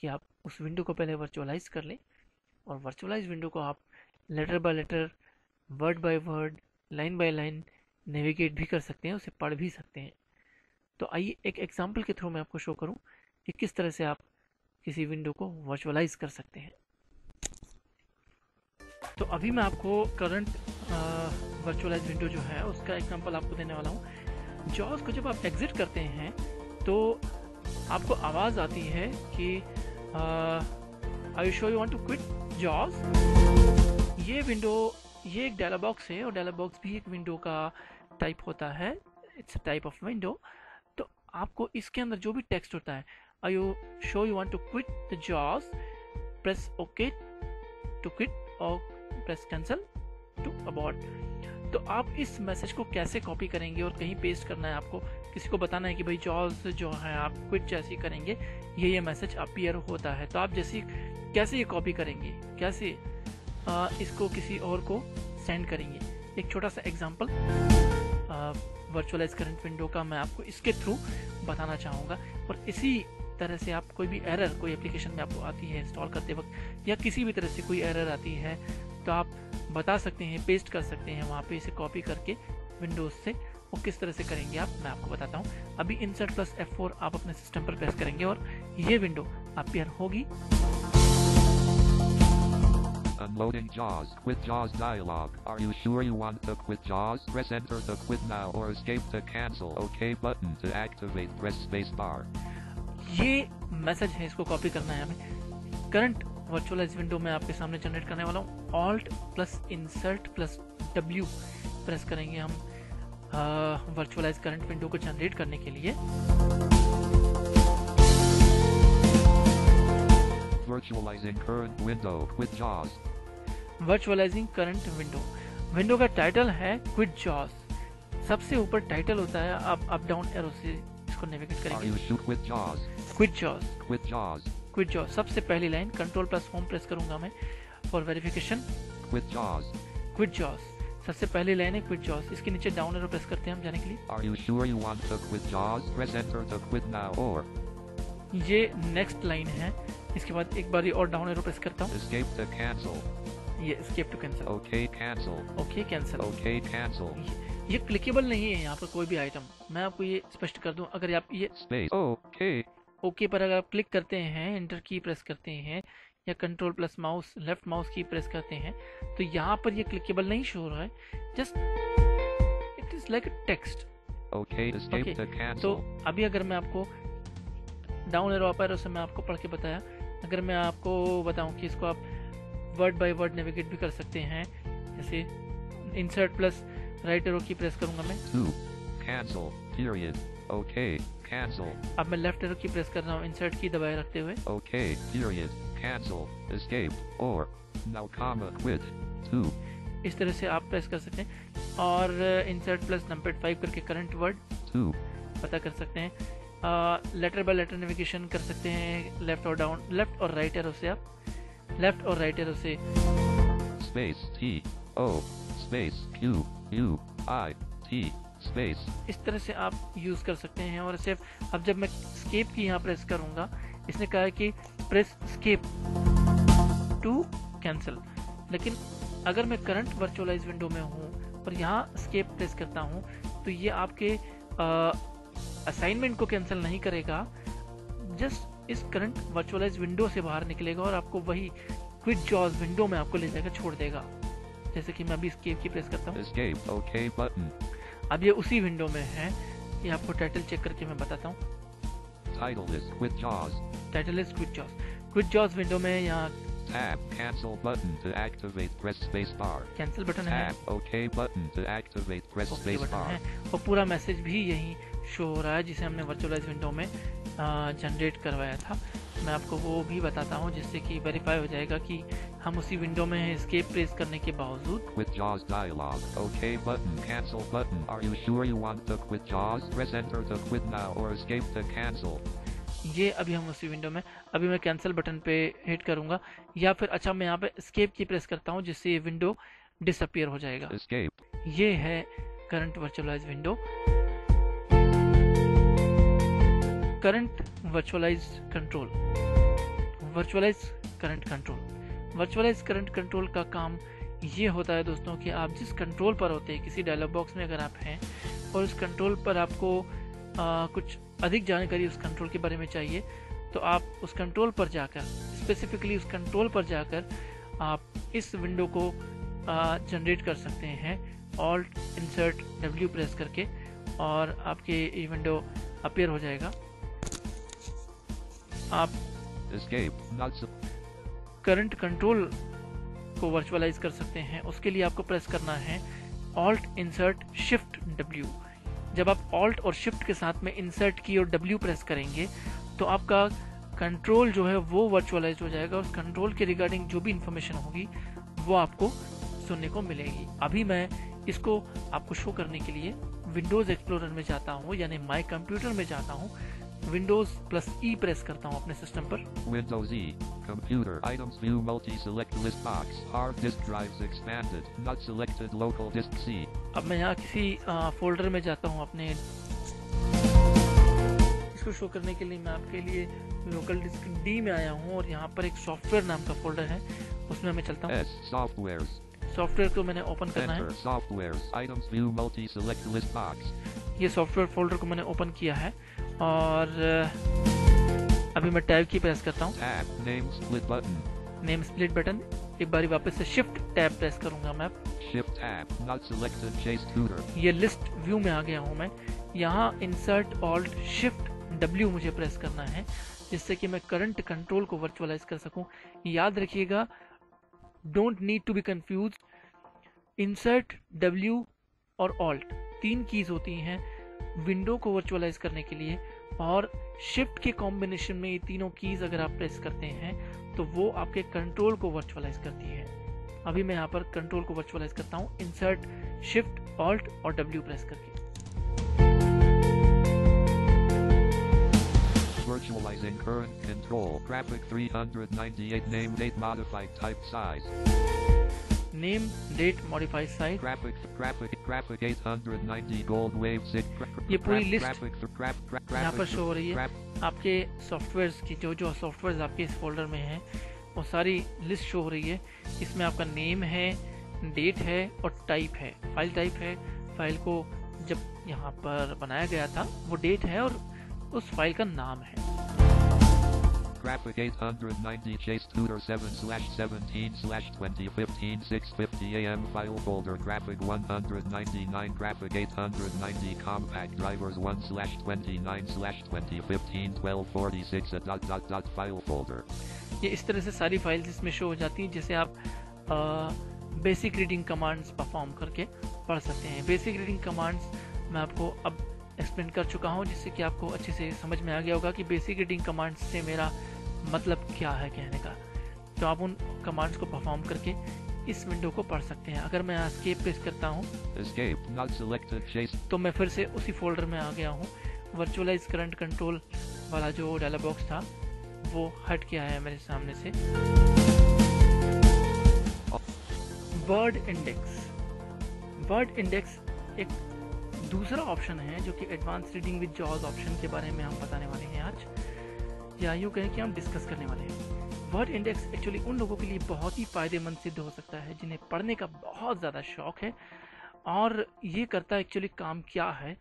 कि आप उस विंडो को पहले वर्चुअलाइज कर लें, और वर्चुअलाइज विंडो को आप letter by letter, word by word, line by line navigate भी कर सकते हैं, उसे पढ़ भी सकते हैं। तो आइए एक एग्जाम्पल के थ्रू मैं आपको शो करूं कि किस तरह से आप किसी विंडो को वर्चुअलाइज कर सकते हैं। तो अभी मैं आपको करंट वर्चुअलाइज विंडो जो है उसका एग्जांपल आपको देने वाला हूँ। जॉस को जब आप एग्जिट करते हैं तो आपको आवाज़ आती है कि are you sure you want to quit जॉस। ये विंडो, ये एक डायलॉग बॉक्स है और डायलॉग बॉक्स भी एक विंडो का टाइप होता है, it's a type of window. तो आपको इसके अंदर जो भी टेक्स्ट होता है, are you sure you want to quit the जॉस, प्रेस ओके टू क्विट और प्रेस कैंसिल टू अबॉर्ट। तो आप इस मैसेज को कैसे कॉपी करेंगे और कहीं पेस्ट करना है, आपको किसी को बताना है कि भाई जॉस जो है आप क्विट जैसे करेंगे ये मैसेज अपीयर होता है। तो आप जैसे कैसे ये कॉपी करेंगे, कैसे इसको किसी और को सेंड करेंगे, एक छोटा सा एग्जांपल वर्चुअलाइज करंट विंडो का मैं आपको इसके थ्रू बताना चाहूँगा। और इसी तरह से आप कोई भी एरर कोई एप्लीकेशन में आपको आती है इंस्टॉल करते वक्त या किसी भी तरह से कोई एरर आती है तो आप बता सकते हैं, पेस्ट कर सकते हैं वहाँ पे, इसे कॉपी करके विंडोज से वो किस तरह से करेंगे आप मैं आपको बताता हूँ। अभी इंसर्ट प्लस F4 आप अपने सिस्टम पर प्रेस करेंगे और ये विंडो अपीयर होगी। Unloading JAWS. Quit JAWS dialog. Are you sure you want to quit JAWS? Press enter to quit now or escape to cancel. OK button to activate. Press space bar. ये message है, इसको copy करना है हमें। Current virtualise window में आपके सामने generate करने वाला हूँ। Alt plus insert plus W press करेंगे हम वर्चुअलाइज करंट विंडो को जनरेट करने के लिए। Virtualizing current window. Quit JAWS. Virtualising current window, window का टाइटल है क्विट जॉस। सबसे ऊपर टाइटल होता है, आप अप डाउन एरो से इसको नेविगेट Are करेंगे। you sure? Quit JAWS. Quit जॉस, Quit JAWS. क्विट जॉस सबसे पहली line. Control plus home press करूंगा मैं for verification. Quit JAWS. Quit जॉस सबसे पहली लाइन है क्विट जॉस। इसके नीचे डाउन एरो प्रेस करते हैं हम जाने के लिए। Are you sure you want to quit JAWS? Press enter to quit now or ये नेक्स्ट लाइन है। इसके बाद एक बारी और डाउन एरो प्रेस करता हूँ, escape to cancel. ये escape to cancel. OK cancel. Okay cancel. OK cancel. ये क्लिकेबल नहीं है यहाँ पर कोई भी आइटम, मैं आपको ये स्पष्ट कर दूं। अगर आप ये Space. OK. ओके पर अगर आप क्लिक करते हैं, एंटर की प्रेस करते हैं या control plus mouse left mouse की प्रेस करते हैं तो यहाँ पर ये क्लिकेबल नहीं शो हो रहा है, just it is like a text. OK escape Okay, to तो cancel. अभी अगर मैं आपको डाउन एरो अप एरो से मैं आपको पढ़ के बताया, अगर मैं आपको बताऊं कि इसको आप वर्ड बाय वर्ड नेविगेट भी कर सकते हैं, जैसे insert plus right arrow key press करूंगा मैं। 2. Cancel. Period. OK. Cancel. अब मैं लेफ्ट एरो की प्रेस कर रहा हूँ इंसर्ट की दबाए रखते हुए। OK. Period. Cancel. Escape. Or. Now comma quit. 2. इस तरह से आप प्रेस कर सकते हैं और इंसर्ट प्लस नंबर 5 करके करंट वर्ड 2. पता कर सकते हैं। लेटर बाय लेटर नेविगेशन कर सकते हैं, लेफ्ट और डाउन, लेफ्ट और राइट एरो से आप लेफ्ट और राइट एरो से Space. T. O. Space. Q. U. I. T. Space. इस तरह से आप यूज कर सकते हैं। और सिर्फ अब जब मैं स्केप की यहाँ प्रेस करूंगा, इसने कहा है कि प्रेस स्केप टू कैंसिल, लेकिन अगर मैं करंट वर्चुअलाइज विंडो में हूँ और यहाँ स्केप प्रेस करता हूँ तो ये आपके असाइनमेंट को कैंसिल नहीं करेगा, जस्ट इस करंट वर्चुअलाइज विंडो से बाहर निकलेगा और आपको वही क्विट जॉस विंडो में आपको ले जाकर छोड़ देगा। जैसे कि मैं अभी स्केप की प्रेस करता हूँ, Escape. OK button. अब ये उसी विंडो में है। ये आपको टाइटल चेक करके मैं बताता हूँ। Title is Quit JAWS. Title is quit जॉस। क्विट जॉस विंडो में यहाँ Tab. Cancel button to activate. Press space bar. Cancel button है, Tab. OK button to activate. Press okay space button bar. है और पूरा मैसेज भी यही शो हो रहा है जिसे हमने वर्चुअलाइज विंडो में जनरेट करवाया था। मैं आपको वो भी बताता हूँ जिससे कि वेरीफाई हो जाएगा कि हम उसी विंडो में हैं एस्केप प्रेस करने के बावजूद। Quit JAWS dialog. OK button. Cancel button. Are you sure you want to quit JAWS? Press enter to quit now or escape to cancel. ये अभी हम उसी विंडो में, अभी मैं कैंसिल बटन पे हिट करूंगा या फिर अच्छा मैं यहाँ पे एस्केप की प्रेस करता हूँ जिससे ये विंडो डिसअपियर हो जाएगा। Escape. ये है current virtualise window. Current virtualise control, virtualise current control. Virtualise current control का काम ये होता है दोस्तों कि आप जिस कंट्रोल पर होते हैं, किसी डायलॉग बॉक्स में अगर आप हैं और उस कंट्रोल पर आपको कुछ अधिक जानकारी उस कंट्रोल के बारे में चाहिए, तो आप उस कंट्रोल पर जाकर, स्पेसिफिकली उस कंट्रोल पर जाकर आप इस विंडो को जनरेट कर सकते हैं ऑल्ट इंसर्ट W प्रेस करके, और आपके ये विंडो अपीयर हो जाएगा। आप करंट कंट्रोल को वर्चुअलाइज कर सकते हैं। उसके लिए आपको प्रेस करना है ऑल्ट इंसर्ट शिफ्ट W। जब आप ऑल्ट और शिफ्ट के साथ में इंसर्ट की और W प्रेस करेंगे तो आपका कंट्रोल जो है वो वर्चुअलाइज हो जाएगा, और उस कंट्रोल के रिगार्डिंग जो भी इंफॉर्मेशन होगी वो आपको सुनने को मिलेगी। अभी मैं इसको आपको शो करने के लिए विंडोज एक्सप्लोरर में जाता हूँ, यानी माय कंप्यूटर में जाता हूँ, विंडोज प्लस E प्रेस करता हूँ अपने सिस्टम पर। Windows E, computer, items view, multi-select list box, hard disk drives expanded, not selected, local disk C। अब मैं यहाँ किसी फोल्डर में जाता हूँ अपने, इसको शो करने के लिए मैं आपके लिए लोकल डिस्क D में आया हूँ, और यहाँ पर एक सॉफ्टवेयर नाम का फोल्डर है, उसमें मैं चलता हूँ। Softwares, सॉफ्टवेयर को मैंने ओपन करना है। enter, softwares, items view, multi-select list box। ये सॉफ्टवेयर फोल्डर को मैंने ओपन किया है, और अभी मैं टैब की प्रेस करता हूँ। Tab, name split button, name split button, एक बारी वापस से शिफ्ट टैब प्रेस करूंगा मैं। shift tab, not selected, chase tutor। ये लिस्ट व्यू में आ गया हूँ मैं। यहाँ इंसर्ट ऑल्ट शिफ्ट W मुझे प्रेस करना है, जिससे कि मैं करंट कंट्रोल को वर्चुअलाइज कर सकूं। याद रखिएगा, don't need to be confuse, insert W और ऑल्ट 3 कीज होती हैं विंडो को वर्चुअलाइज करने के लिए, और शिफ्ट के कॉम्बिनेशन में ये तीनों कीज अगर आप प्रेस करते हैं तो वो आपके कंट्रोल को वर्चुअलाइज करती है। अभी मैं यहाँ पर कंट्रोल को वर्चुअलाइज करता हूँ इंसर्ट शिफ्ट ऑल्ट और W प्रेस करके। Virtualizing current control, graphic 398, name date modified type size, name date modify size, graphic 890 gold wave 6। ये पूरी लिस्ट यहाँ पर शो हो रही है आपके सॉफ्टवेयर्स की। जो सॉफ्टवेयर्स आपके इस फोल्डर में हैं वो सारी लिस्ट शो हो रही है। इसमें आपका नेम है, डेट है और टाइप है, फाइल टाइप है। फाइल को जब यहाँ पर बनाया गया था वो डेट है, और उस फाइल का नाम है। Graphic 890 Chase Tutor 7/17/2015 6:50 AM file folder graphic 199 graphic 890 compact drivers 1/29/2015 12:46 file folder। ये इस तरह से सारी फाइल्स इसमें शो हो जाती हैं, जिसे आप बेसिक रीडिंग कमांड्स परफॉर्म करके पढ़ सकते हैं। बेसिक रीडिंग कमांड्स मैं आपको अब एक्सप्लेन कर चुका हूँ, जिससे कि आपको अच्छे से समझ में आ गया होगा कि बेसिक रीडिंग कमांड्स से मेरा मतलब क्या है कहने का। तो आप उन कमांड्स को परफॉर्म करके इस विंडो को पढ़ सकते हैं। अगर मैं एस्केप प्रेस करता हूँ तो मैं फिर से उसी फोल्डर में आ गया हूँ। वर्चुअलाइज करंट कंट्रोल वाला जो डायलॉग बॉक्स था वो हट के आया मेरे सामने से। वर्ड इंडेक्स, वर्ड इंडेक्स एक दूसरा ऑप्शन है जो कि advance reading with jaws option के बारे में हम बताने वाले हैं आज, या यूँ कहें कि हम डिस्कस करने वाले हैं। वर्ड इंडेक्स एक्चुअली उन लोगों के लिए बहुत ही फायदेमंद सिद्ध हो सकता है जिन्हें पढ़ने का बहुत ज़्यादा शौक है। और ये करता एक्चुअली काम क्या है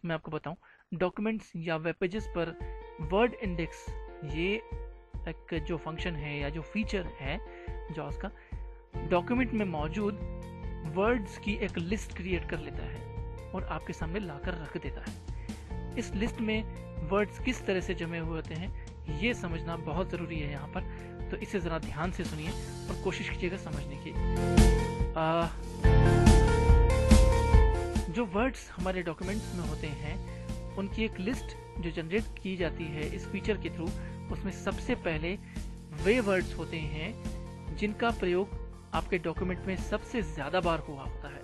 मैं आपको बताऊं। डॉक्यूमेंट्स या वेब पेजेस पर वर्ड इंडेक्स ये एक जो फंक्शन है या जो फीचर है जॉस का, डॉक्यूमेंट में मौजूद वर्ड्स की एक लिस्ट क्रिएट कर लेता है और आपके सामने लाकर रख देता है। इस लिस्ट में वर्ड्स किस तरह से जमे हुए होते हैं ये समझना बहुत ज़रूरी है यहाँ पर, तो इसे ज़रा ध्यान से सुनिए और कोशिश कीजिएगा समझने की। जो वर्ड्स हमारे डॉक्यूमेंट्स में होते हैं उनकी एक लिस्ट जो जनरेट की जाती है इस फीचर के थ्रू, उसमें सबसे पहले वे वर्ड्स होते हैं जिनका प्रयोग आपके डॉक्यूमेंट में सबसे ज़्यादा बार हुआ होता है।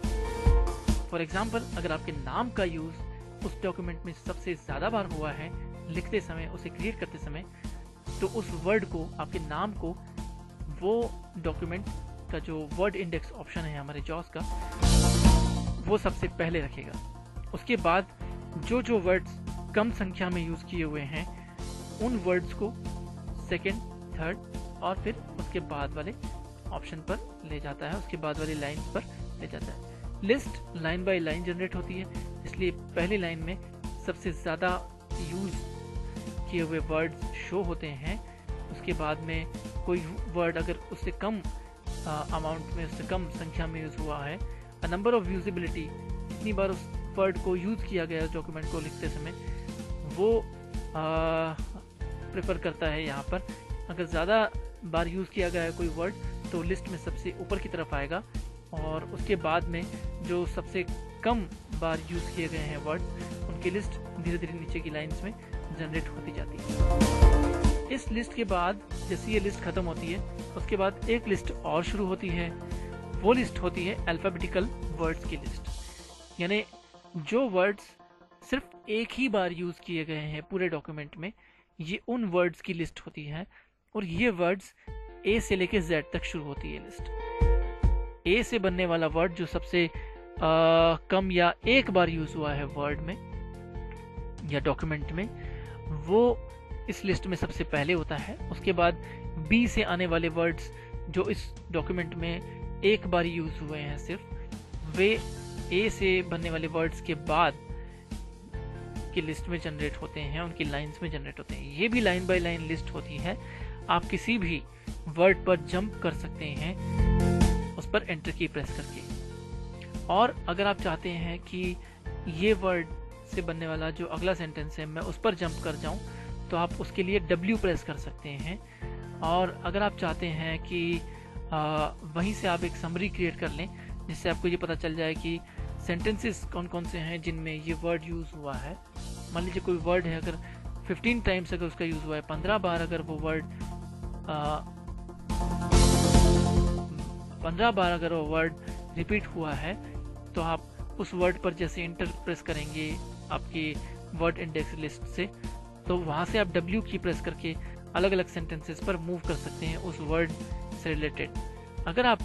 फॉर एग्जाम्पल, अगर आपके नाम का यूज़ उस डॉक्यूमेंट में सबसे ज़्यादा बार हुआ है लिखते समय, उसे क्रिएट करते समय, तो उस वर्ड को, आपके नाम को, वो डॉक्यूमेंट का जो वर्ड इंडेक्स ऑप्शन है हमारे जॉस का, वो सबसे पहले रखेगा। उसके बाद जो वर्ड्स कम संख्या में यूज़ किए हुए हैं उन वर्ड्स को सेकंड, थर्ड और फिर उसके बाद वाले ऑप्शन पर ले जाता है, उसके बाद वाली लाइन पर ले जाता है। List line by line generate होती है, इसलिए पहली लाइन में सबसे ज़्यादा यूज किए हुए वर्ड्स शो होते हैं। उसके बाद में कोई वर्ड अगर उससे कम अमाउंट में, उससे कम संख्या में यूज हुआ है, नंबर ऑफ यूजिबिलिटी, कितनी बार उस वर्ड को यूज किया गया है डॉक्यूमेंट को लिखते समय, वो प्रेफर करता है यहाँ पर। अगर ज़्यादा बार यूज़ किया गया है कोई वर्ड तो लिस्ट में सबसे ऊपर की तरफ आएगा, और उसके बाद में जो सबसे कम बार यूज़ किए गए हैं वर्ड, उनकी लिस्ट धीरे धीरे नीचे की लाइंस में जनरेट होती जाती है। इस लिस्ट के बाद जैसे ये लिस्ट खत्म होती है, उसके बाद एक लिस्ट और शुरू होती है। वो लिस्ट होती है अल्फाबेटिकल वर्ड्स की लिस्ट, यानी जो वर्ड्स सिर्फ एक ही बार यूज़ किए गए हैं पूरे डॉक्यूमेंट में, ये उन वर्ड्स की लिस्ट होती है। और ये वर्ड्स ए से लेके जेड तक शुरू होती है लिस्ट। ए से बनने वाला वर्ड जो सबसे कम या एक बार यूज हुआ है वर्ड में या डॉक्यूमेंट में, वो इस लिस्ट में सबसे पहले होता है। उसके बाद बी से आने वाले वर्ड्स जो इस डॉक्यूमेंट में एक बार यूज हुए हैं सिर्फ, वे ए से बनने वाले वर्ड्स के बाद की लिस्ट में जनरेट होते हैं, उनकी लाइंस में जनरेट होते हैं। ये भी लाइन बाय लाइन लिस्ट होती है। आप किसी भी वर्ड पर जंप कर सकते हैं उस पर एंटर की प्रेस करके। और अगर आप चाहते हैं कि ये वर्ड से बनने वाला जो अगला सेंटेंस है मैं उस पर जंप कर जाऊं, तो आप उसके लिए W प्रेस कर सकते हैं। और अगर आप चाहते हैं कि वहीं से आप एक समरी क्रिएट कर लें, जिससे आपको ये पता चल जाए कि सेंटेंसेस कौन कौन से हैं जिनमें ये वर्ड यूज हुआ है। मान लीजिए कोई वर्ड है, अगर 15 टाइम्स अगर उसका यूज हुआ है, 15 बार अगर वो वर्ड 15 बार अगर वो वर्ड रिपीट हुआ है, तो आप उस वर्ड पर जैसे इंटर प्रेस करेंगे आपकी वर्ड इंडेक्स लिस्ट से, तो वहां से आप W की प्रेस करके अलग अलग सेंटेंसेस पर मूव कर सकते हैं उस वर्ड से रिलेटेड। अगर आप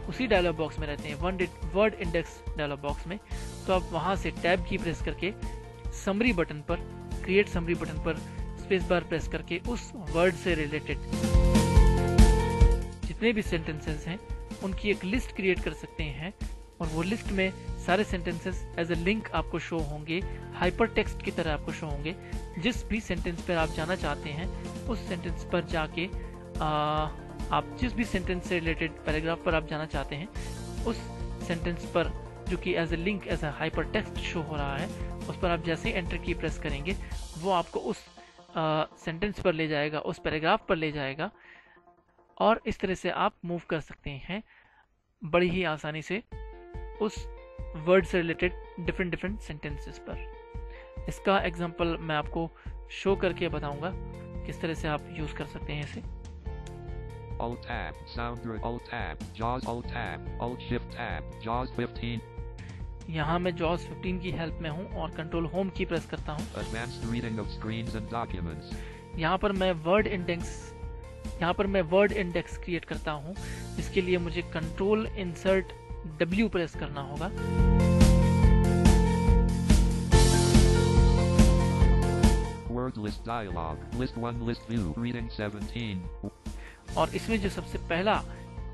उसी डायलॉग बॉक्स में रहते हैं, वर्ड इंडेक्स डायलॉग बॉक्स में, तो आप वहां से टैब की प्रेस करके समरी बटन पर, क्रिएट समरी बटन पर स्पेस बार प्रेस करके उस वर्ड से रिलेटेड जितने भी सेंटेंसेस हैं उनकी एक लिस्ट क्रिएट कर सकते हैं। और वो लिस्ट में सारे सेंटेंसेस एज अ लिंक आपको शो होंगे, हाइपर टेक्स्ट की तरह आपको शो होंगे। जिस भी सेंटेंस पर आप जाना चाहते हैं उस सेंटेंस पर जाके आप जिस भी सेंटेंस से रिलेटेड पैराग्राफ पर आप जाना चाहते हैं उस सेंटेंस पर, जो कि as a link, as a hyper text show हो रहा है, उस पर आप जैसे एंटर की प्रेस करेंगे वो आपको उस सेंटेंस पर ले जाएगा, उस पैराग्राफ पर ले जाएगा। और इस तरह से आप मूव कर सकते हैं बड़ी ही आसानी से उस वर्ड से रिलेटेड डिफरेंट सेंटेंसेस पर। इसका एग्जांपल मैं आपको शो करके बताऊंगा किस तरह से आप यूज कर सकते हैं इसे। Alt Tab, Sound Group, Alt Tab, JAWS, Alt Tab, Alt Shift Tab, JAWS 15. यहाँ मैं JAWS 15 की हेल्प में हूँ और कंट्रोल होम की प्रेस करता हूँ। Advanced Reading of Screens and Documents. यहाँ पर मैं वर्ड इंडेक्स क्रिएट करता हूँ। इसके लिए मुझे कंट्रोल इंसर्ट W प्रेस करना होगा। Word list dialog, list 1, list view, reading 17. और इसमें जो सबसे पहला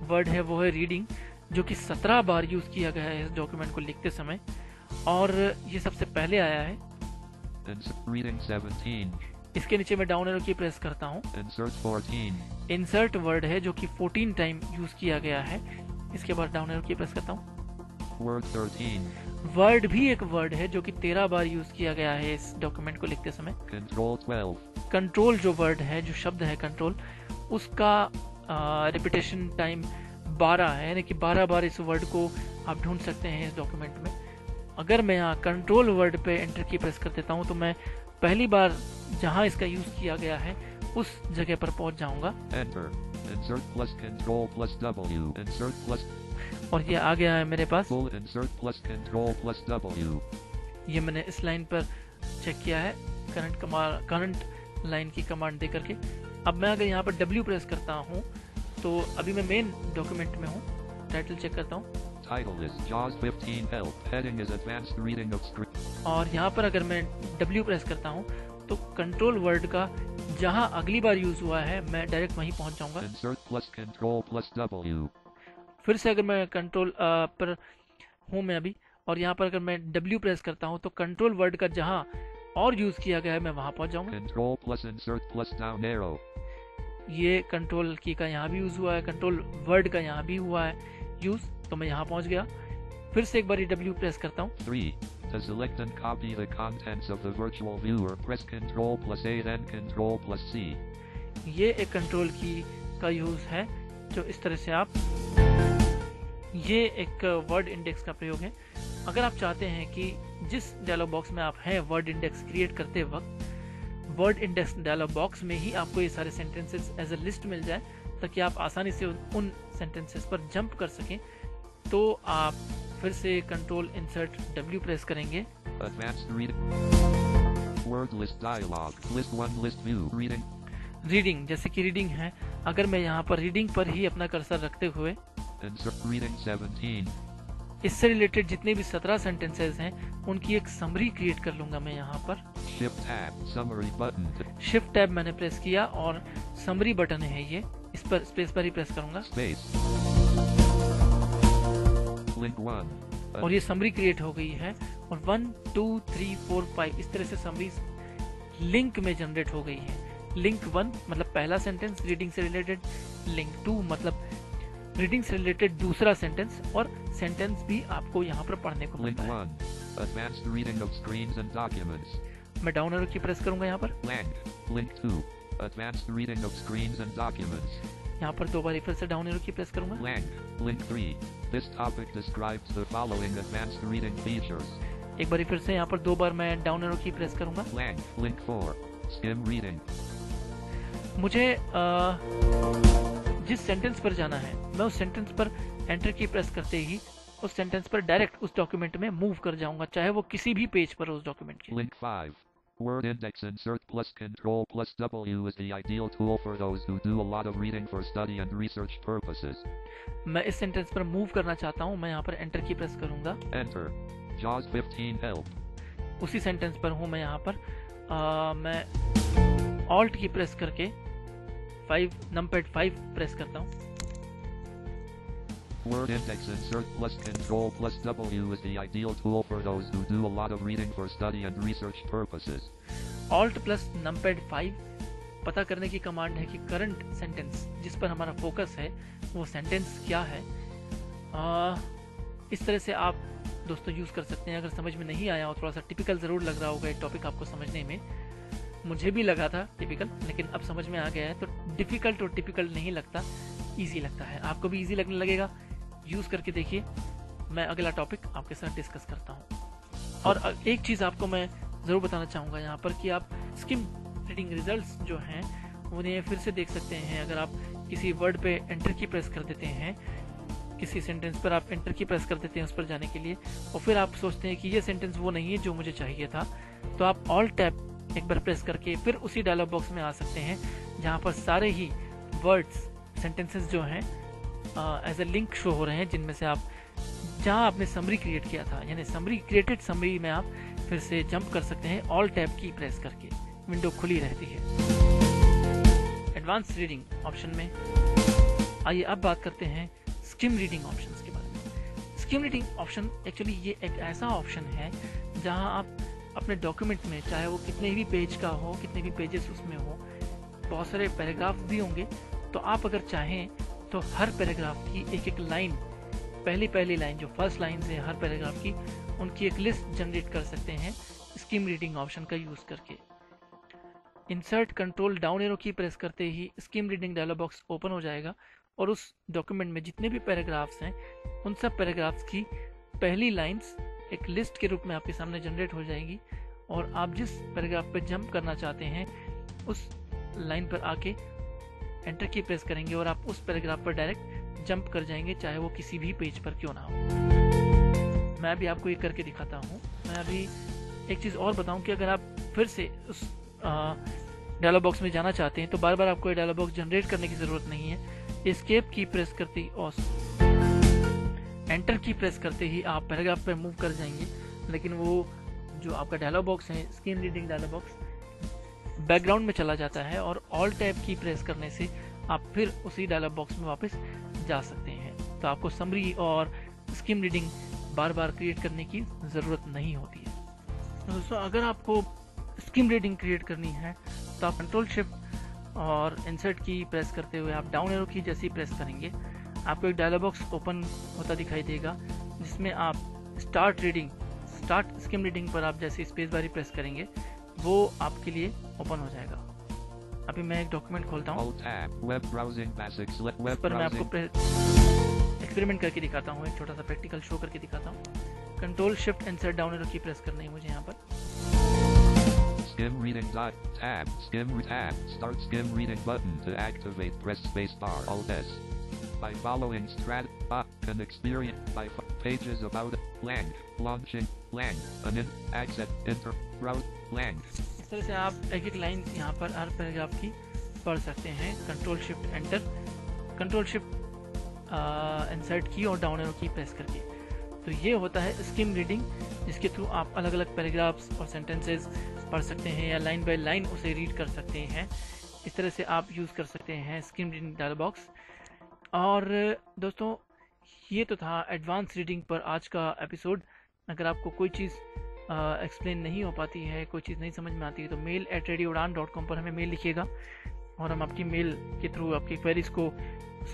वर्ड है वो है रीडिंग, जो कि 17 बार यूज किया गया है इस डॉक्यूमेंट को लिखते समय, और ये सबसे पहले आया है। Reading 17. इसके नीचे मैं डाउन एरो की प्रेस करता हूँ। Insert 14. इंसर्ट वर्ड है जो कि 14 टाइम यूज किया गया है। इसके बाद डाउन एरो की प्रेस करता हूँ। Word 13. वर्ड भी एक वर्ड है जो कि 13 बार यूज किया गया है इस डॉक्यूमेंट को लिखते समय। Control 12. कंट्रोल जो वर्ड है, जो शब्द है कंट्रोल, उसका रिपीटेशन टाइम 12 है, यानी कि 12 बार इस वर्ड को आप ढूंढ सकते हैं इस डॉक्यूमेंट में। अगर मैं यहाँ कंट्रोल वर्ड पे एंटर की प्रेस कर देता हूँ तो मैं पहली बार जहाँ इसका यूज किया गया है उस जगह पर पहुंच जाऊंगा। Enter. Insert plus Control plus W. Insert plus. और ये आ गया है मेरे पास। Full insert plus Control plus W. ये मैंने इस लाइन पर चेक किया है करंट लाइन की कमांड दे करके। अब मैं अगर यहाँ पर W प्रेस करता हूँ तो अभी मैं मेन डॉक्यूमेंट में हूँ। टाइटल चेक करता हूँ। Title is JAWS 15 help. Heading is Advanced Reading of Screen. और यहाँ पर अगर मैं W प्रेस करता हूँ तो कंट्रोल वर्ड का जहां अगली बार यूज हुआ है मैं डायरेक्ट वहीं पहुंच जाऊंगा। Insert plus Control plus W. फिर से अगर मैं कंट्रोल पर हूं मैं अभी, और यहाँ पर अगर मैं W प्रेस करता हूं तो कंट्रोल वर्ड का जहां और यूज किया गया है मैं वहां पहुंच जाऊंगा। Control plus Insert plus Down arrow. ये कंट्रोल की का यहाँ भी यूज हुआ है, कंट्रोल वर्ड का यहाँ भी हुआ है यूज, तो मैं यहाँ पहुंच गया। फिर से एक बार W प्रेस करता हूँ। 3. To select and copy the contents of the virtual viewer, press Control plus A then Control plus C. ये एक कंट्रोल की का यूज है जो इस तरह से आप, ये एक वर्ड इंडेक्स का प्रयोग है। अगर आप चाहते हैं कि जिस डायलॉग बॉक्स में आप हैं वर्ड इंडेक्स क्रिएट करते वक्त, वर्ड इंडेक्स डायलॉग बॉक्स में ही आपको ये सारे सेंटेंसेस एज अ लिस्ट मिल जाए ताकि आप आसानी से उन सेंटेंसेस पर जंप कर सकें, तो आप फिर से कंट्रोल इंसर्ट W प्रेस करेंगे। Advanced reading. Word list dialog. List 1 list view. Reading. Reading, जैसे कि रीडिंग है, अगर मैं यहाँ पर रीडिंग पर ही अपना कर्सर रखते हुए Insert reading 17. इससे रिलेटेड जितने भी 17 सेंटेंसेस हैं उनकी एक समरी क्रिएट कर लूंगा मैं यहाँ पर। Shift tab. Summary button. Shift tab मैंने प्रेस किया और समरी बटन है ये, इस पर स्पेस पर ही प्रेस करूंगा Space. Link 1. और ये समरी क्रिएट हो गई है। और 1 2 3 4 5 इस तरह से समरी लिंक में जनरेट हो गई है। लिंक 1 मतलब पहला सेंटेंस रीडिंग से रिलेटेड, लिंक 2 मतलब रीडिंग से रिलेटेड दूसरा सेंटेंस, और सेंटेंस भी आपको यहाँ पर पढ़ने को Link मिलता है। 1. Advanced reading of screens and documents. मैं डाउन एरो की प्रेस करूंगा यहाँ पर। Blank. Link 2. Advanced reading of screens and documents. यहाँ पर दो बार फिर से डाउन एरो की प्रेस करूंगा। Blank. Link 3. This topic describes the following advanced reading features. एक बार फिर से यहाँ पर दो बार मैं डाउन एरो की प्रेस करूंगा। Blank. Link 4. Skim reading. मुझे जिस सेंटेंस पर जाना है मैं उस सेंटेंस पर एंटर की प्रेस करते ही उस सेंटेंस पर डायरेक्ट उस डॉक्यूमेंट में मूव कर जाऊंगा, चाहे वो किसी भी पेज पर हो उस डॉक्यूमेंट के। Link 5. Word index insert plus Control plus W is the ideal tool for those who do a lot of reading for study and research purposes. मैं इस सेंटेंस पर मूव करना चाहता हूँ, मैं यहाँ पर एंटर की प्रेस करूंगा। Enter. JAWS 15 help. उसी सेंटेंस पर हूँ मैं यहाँ पर। मैं ऑल्ट की प्रेस करके नंपैड 5 प्रेस करता हूँ। Word index insert plus Control plus W is the ideal tool for those who do a lot of reading for study and research purposes. Alt plus numpad 5 पता करने की command है कि current sentence जिस पर हमारा फोकस है वो सेंटेंस क्या है। इस तरह से आप दोस्तों यूज कर सकते हैं। अगर समझ में नहीं आया हो, थोड़ा सा टिपिकल जरूर लग रहा होगा ये टॉपिक आपको समझने में, मुझे भी लगा था टिपिकल, लेकिन अब समझ में आ गया है। तो डिफिकल्ट और टिपिकल नहीं लगता, इजी लगता है। आपको भी इजी लगने लगेगा, यूज करके देखिए। मैं अगला टॉपिक आपके साथ डिस्कस करता हूँ। और एक चीज आपको मैं जरूर बताना चाहूंगा यहाँ पर कि आप स्किम रीडिंग रिजल्ट्स जो हैं उन्हें फिर से देख सकते हैं। अगर आप किसी वर्ड पे एंटर की प्रेस कर देते हैं, किसी सेंटेंस पर आप एंटर की प्रेस कर देते हैं उस पर जाने के लिए, और फिर आप सोचते हैं कि ये सेंटेंस वो नहीं है जो मुझे चाहिए था, तो आप ऑल्ट टैब एक बार प्रेस करके फिर उसी डायलॉग बॉक्स में आ सकते हैं जहाँ पर सारे ही वर्ड्स सेंटेंसेस जो हैं एज ए लिंक शो हो रहे हैं, जिनमें से आप जहाँ आपने समरी क्रिएट किया था, यानी समरी क्रिएटेड समरी में आप फिर से जंप कर सकते हैं ऑल्ट टैब की प्रेस करके। विंडो खुली रहती है। एडवांस रीडिंग ऑप्शन में आइए अब बात करते हैं स्किम रीडिंग ऑप्शंस के बारे में। स्किम रीडिंग ऑप्शन एक्चुअली ये एक ऐसा ऑप्शन है जहां आप अपने डॉक्यूमेंट में, चाहे वो कितने भी पेज का हो, कितने भी पेजेस उसमें हो, बहुत सारे पैराग्राफ भी होंगे, तो आप अगर चाहें तो हर पैराग्राफ की एक एक लाइन, पहली लाइन जो फर्स्ट लाइन है हर पैराग्राफ की, उनकी एक लिस्ट जनरेट कर सकते हैं स्किम रीडिंग ऑप्शन का यूज करके। Insert control down arrow key press करते ही skim reading dialog box open हो जाएगा और उस डॉक्यूमेंट में जितने भी पैराग्राफ्स हैं उन सब पैराग्राफ्स की पहली लाइंस एक लिस्ट के रूप में आपके सामने जनरेट हो जाएगी, और आप जिस पैराग्राफ पे जंप करना चाहते हैं उस लाइन पर आके एंटर की प्रेस करेंगे और आप उस पैराग्राफ पर डायरेक्ट जंप कर जाएंगे, चाहे वो किसी भी पेज पर क्यों ना हो। मैं अभी आपको ये करके दिखाता हूँ। मैं अभी एक चीज़ और बताऊँ कि अगर आप फिर से उस डायलॉग बॉक्स में जाना चाहते हैं तो बार बार आपको ये डायलॉग बॉक्स जनरेट करने की ज़रूरत नहीं है। एस्केप की प्रेस करते ही और एंटर की प्रेस करते ही आप पैराग्राफ पे मूव कर जाएंगे, लेकिन वो जो आपका डायलॉग बॉक्स है skim reading dialog box background में चला जाता है और ऑल टैब की प्रेस करने से आप फिर उसी डायलॉग बॉक्स में वापस जा सकते हैं। तो आपको समरी और स्किम रीडिंग बार बार क्रिएट करने की ज़रूरत नहीं होती है। तो दोस्तों अगर आपको स्किम रीडिंग क्रिएट करनी है तो आप कंट्रोल शिफ्ट और इंसर्ट की प्रेस करते हुए आप डाउन एरो की जैसी प्रेस करेंगे, आपको एक डायलॉग बॉक्स ओपन होता दिखाई देगा जिसमें आप स्टार्ट स्किम रीडिंग पर आप जैसे स्पेस बार प्रेस करेंगे वो आपके लिए ओपन हो जाएगा। अभी मैं एक डॉक्यूमेंट खोलता हूँ, इस पर मैं आपको एक्सपेरिमेंट करके दिखाता हूँ, एक छोटा सा प्रैक्टिकल शो करके दिखाता हूँ। Control shift insert down arrow key press करनी है मुझे यहाँ पर। Skim reading dot tab skim tab start skim reading button to activate press space bar alt S by following can experience by pages about lang launching lang an access enter browse lang। इस तरह से आप एक एक line यहाँ पर हर paragraph की पढ़ सकते हैं। Control shift enter, control shift insert की और डाउन एरो की प्रेस करके। तो ये होता है स्किम रीडिंग, जिसके थ्रू आप अलग अलग पैराग्राफ्स और सेंटेंसेस पढ़ सकते हैं या लाइन बाय लाइन उसे रीड कर सकते हैं। इस तरह से आप यूज़ कर सकते हैं स्किम रीडिंग डायलॉग बॉक्स। और दोस्तों ये तो था एडवांस रीडिंग पर आज का एपिसोड। अगर आपको कोई चीज़ एक्सप्लेन नहीं हो पाती है, कोई चीज़ नहीं समझ में आती है तो mail@radioudan.com पर हमें मेल लिखिएगा और हम आपकी मेल के थ्रू आपकी क्वेरीज को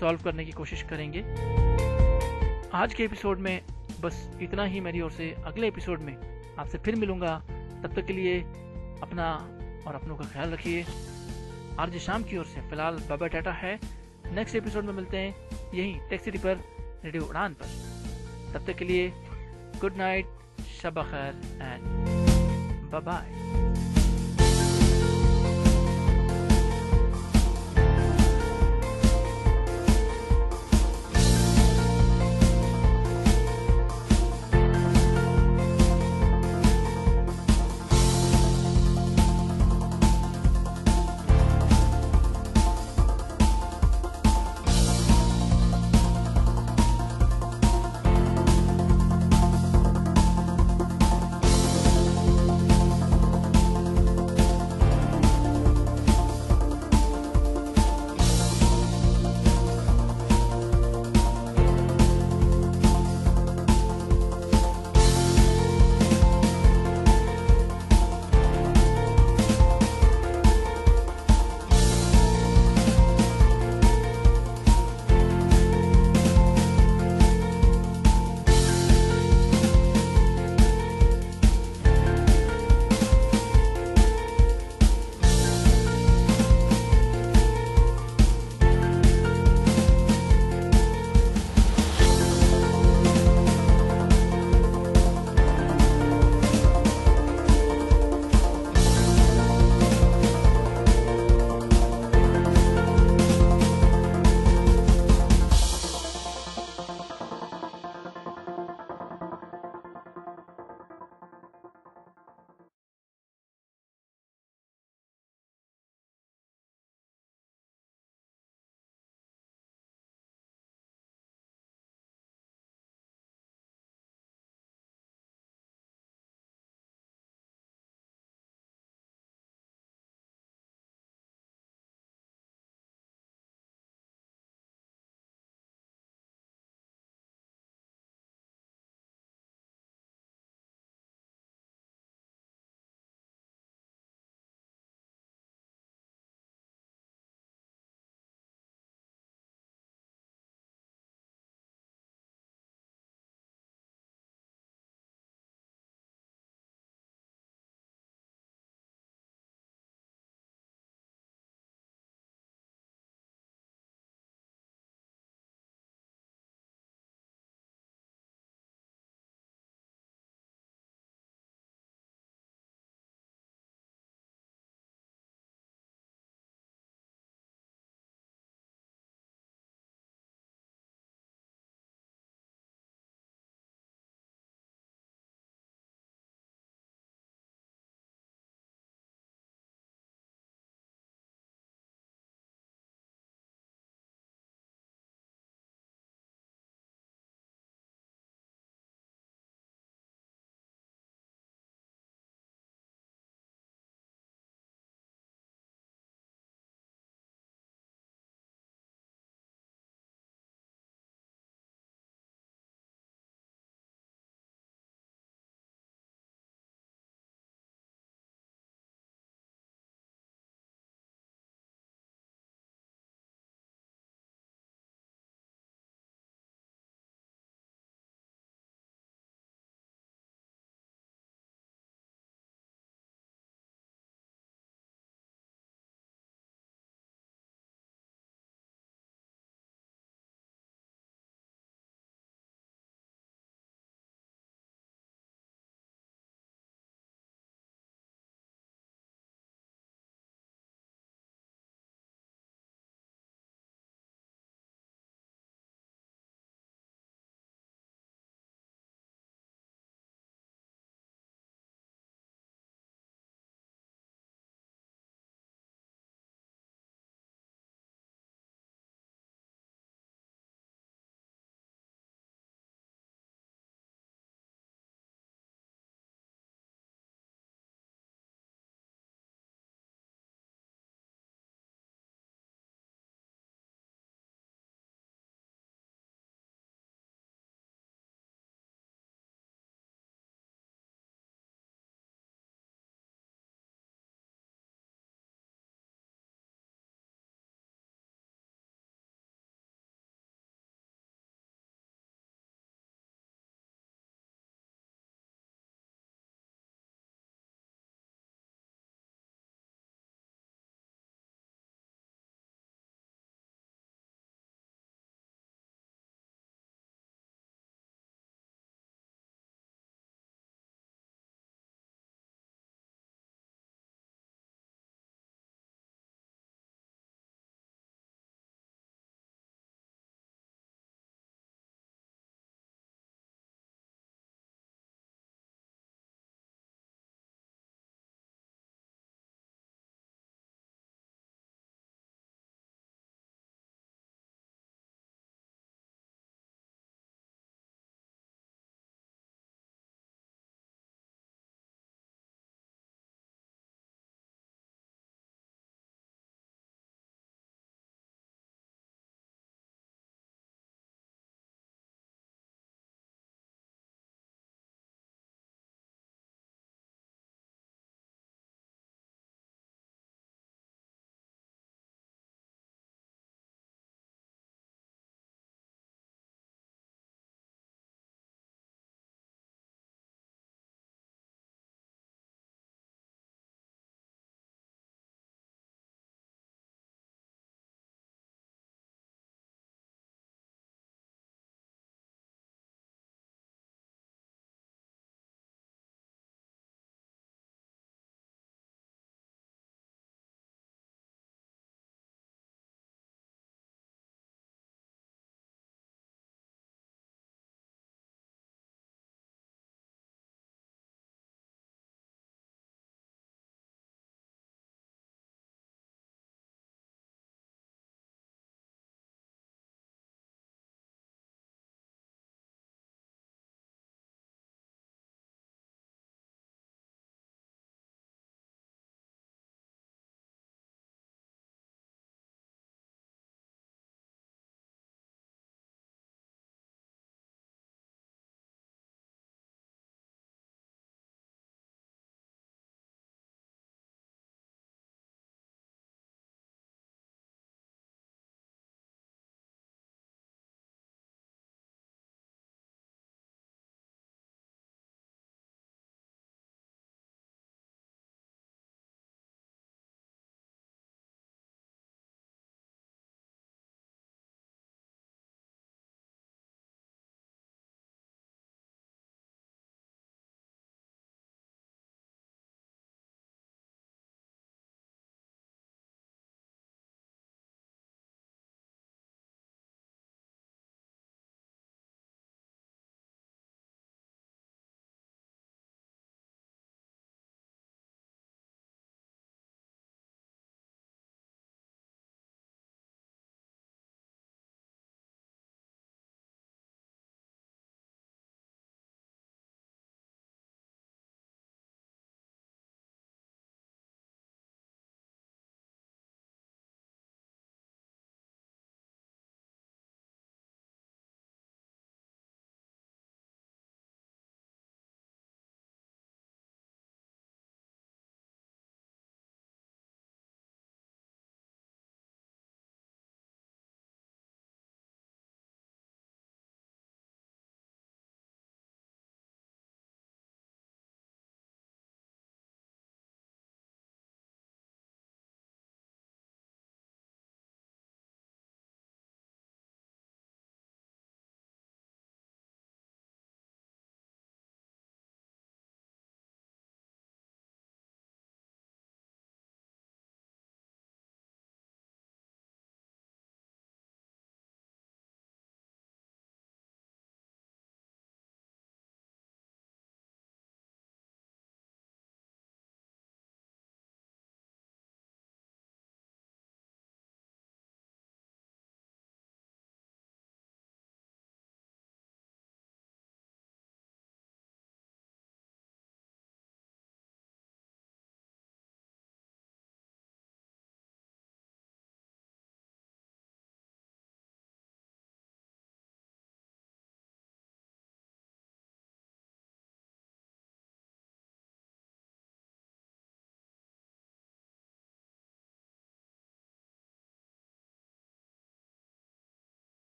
सॉल्व करने की कोशिश करेंगे। आज के एपिसोड में बस इतना ही मेरी ओर से। अगले एपिसोड में आपसे फिर मिलूंगा, तब तक के लिए अपना और अपनों का ख्याल रखिए। आरजे शाम की ओर से फिलहाल बाबा टाटा है। नेक्स्ट एपिसोड में मिलते हैं यहीं टेक सिटी पर, रेडियो उड़ान पर। तब तक के लिए गुड नाइट, शब खैर एंड बाय बाय।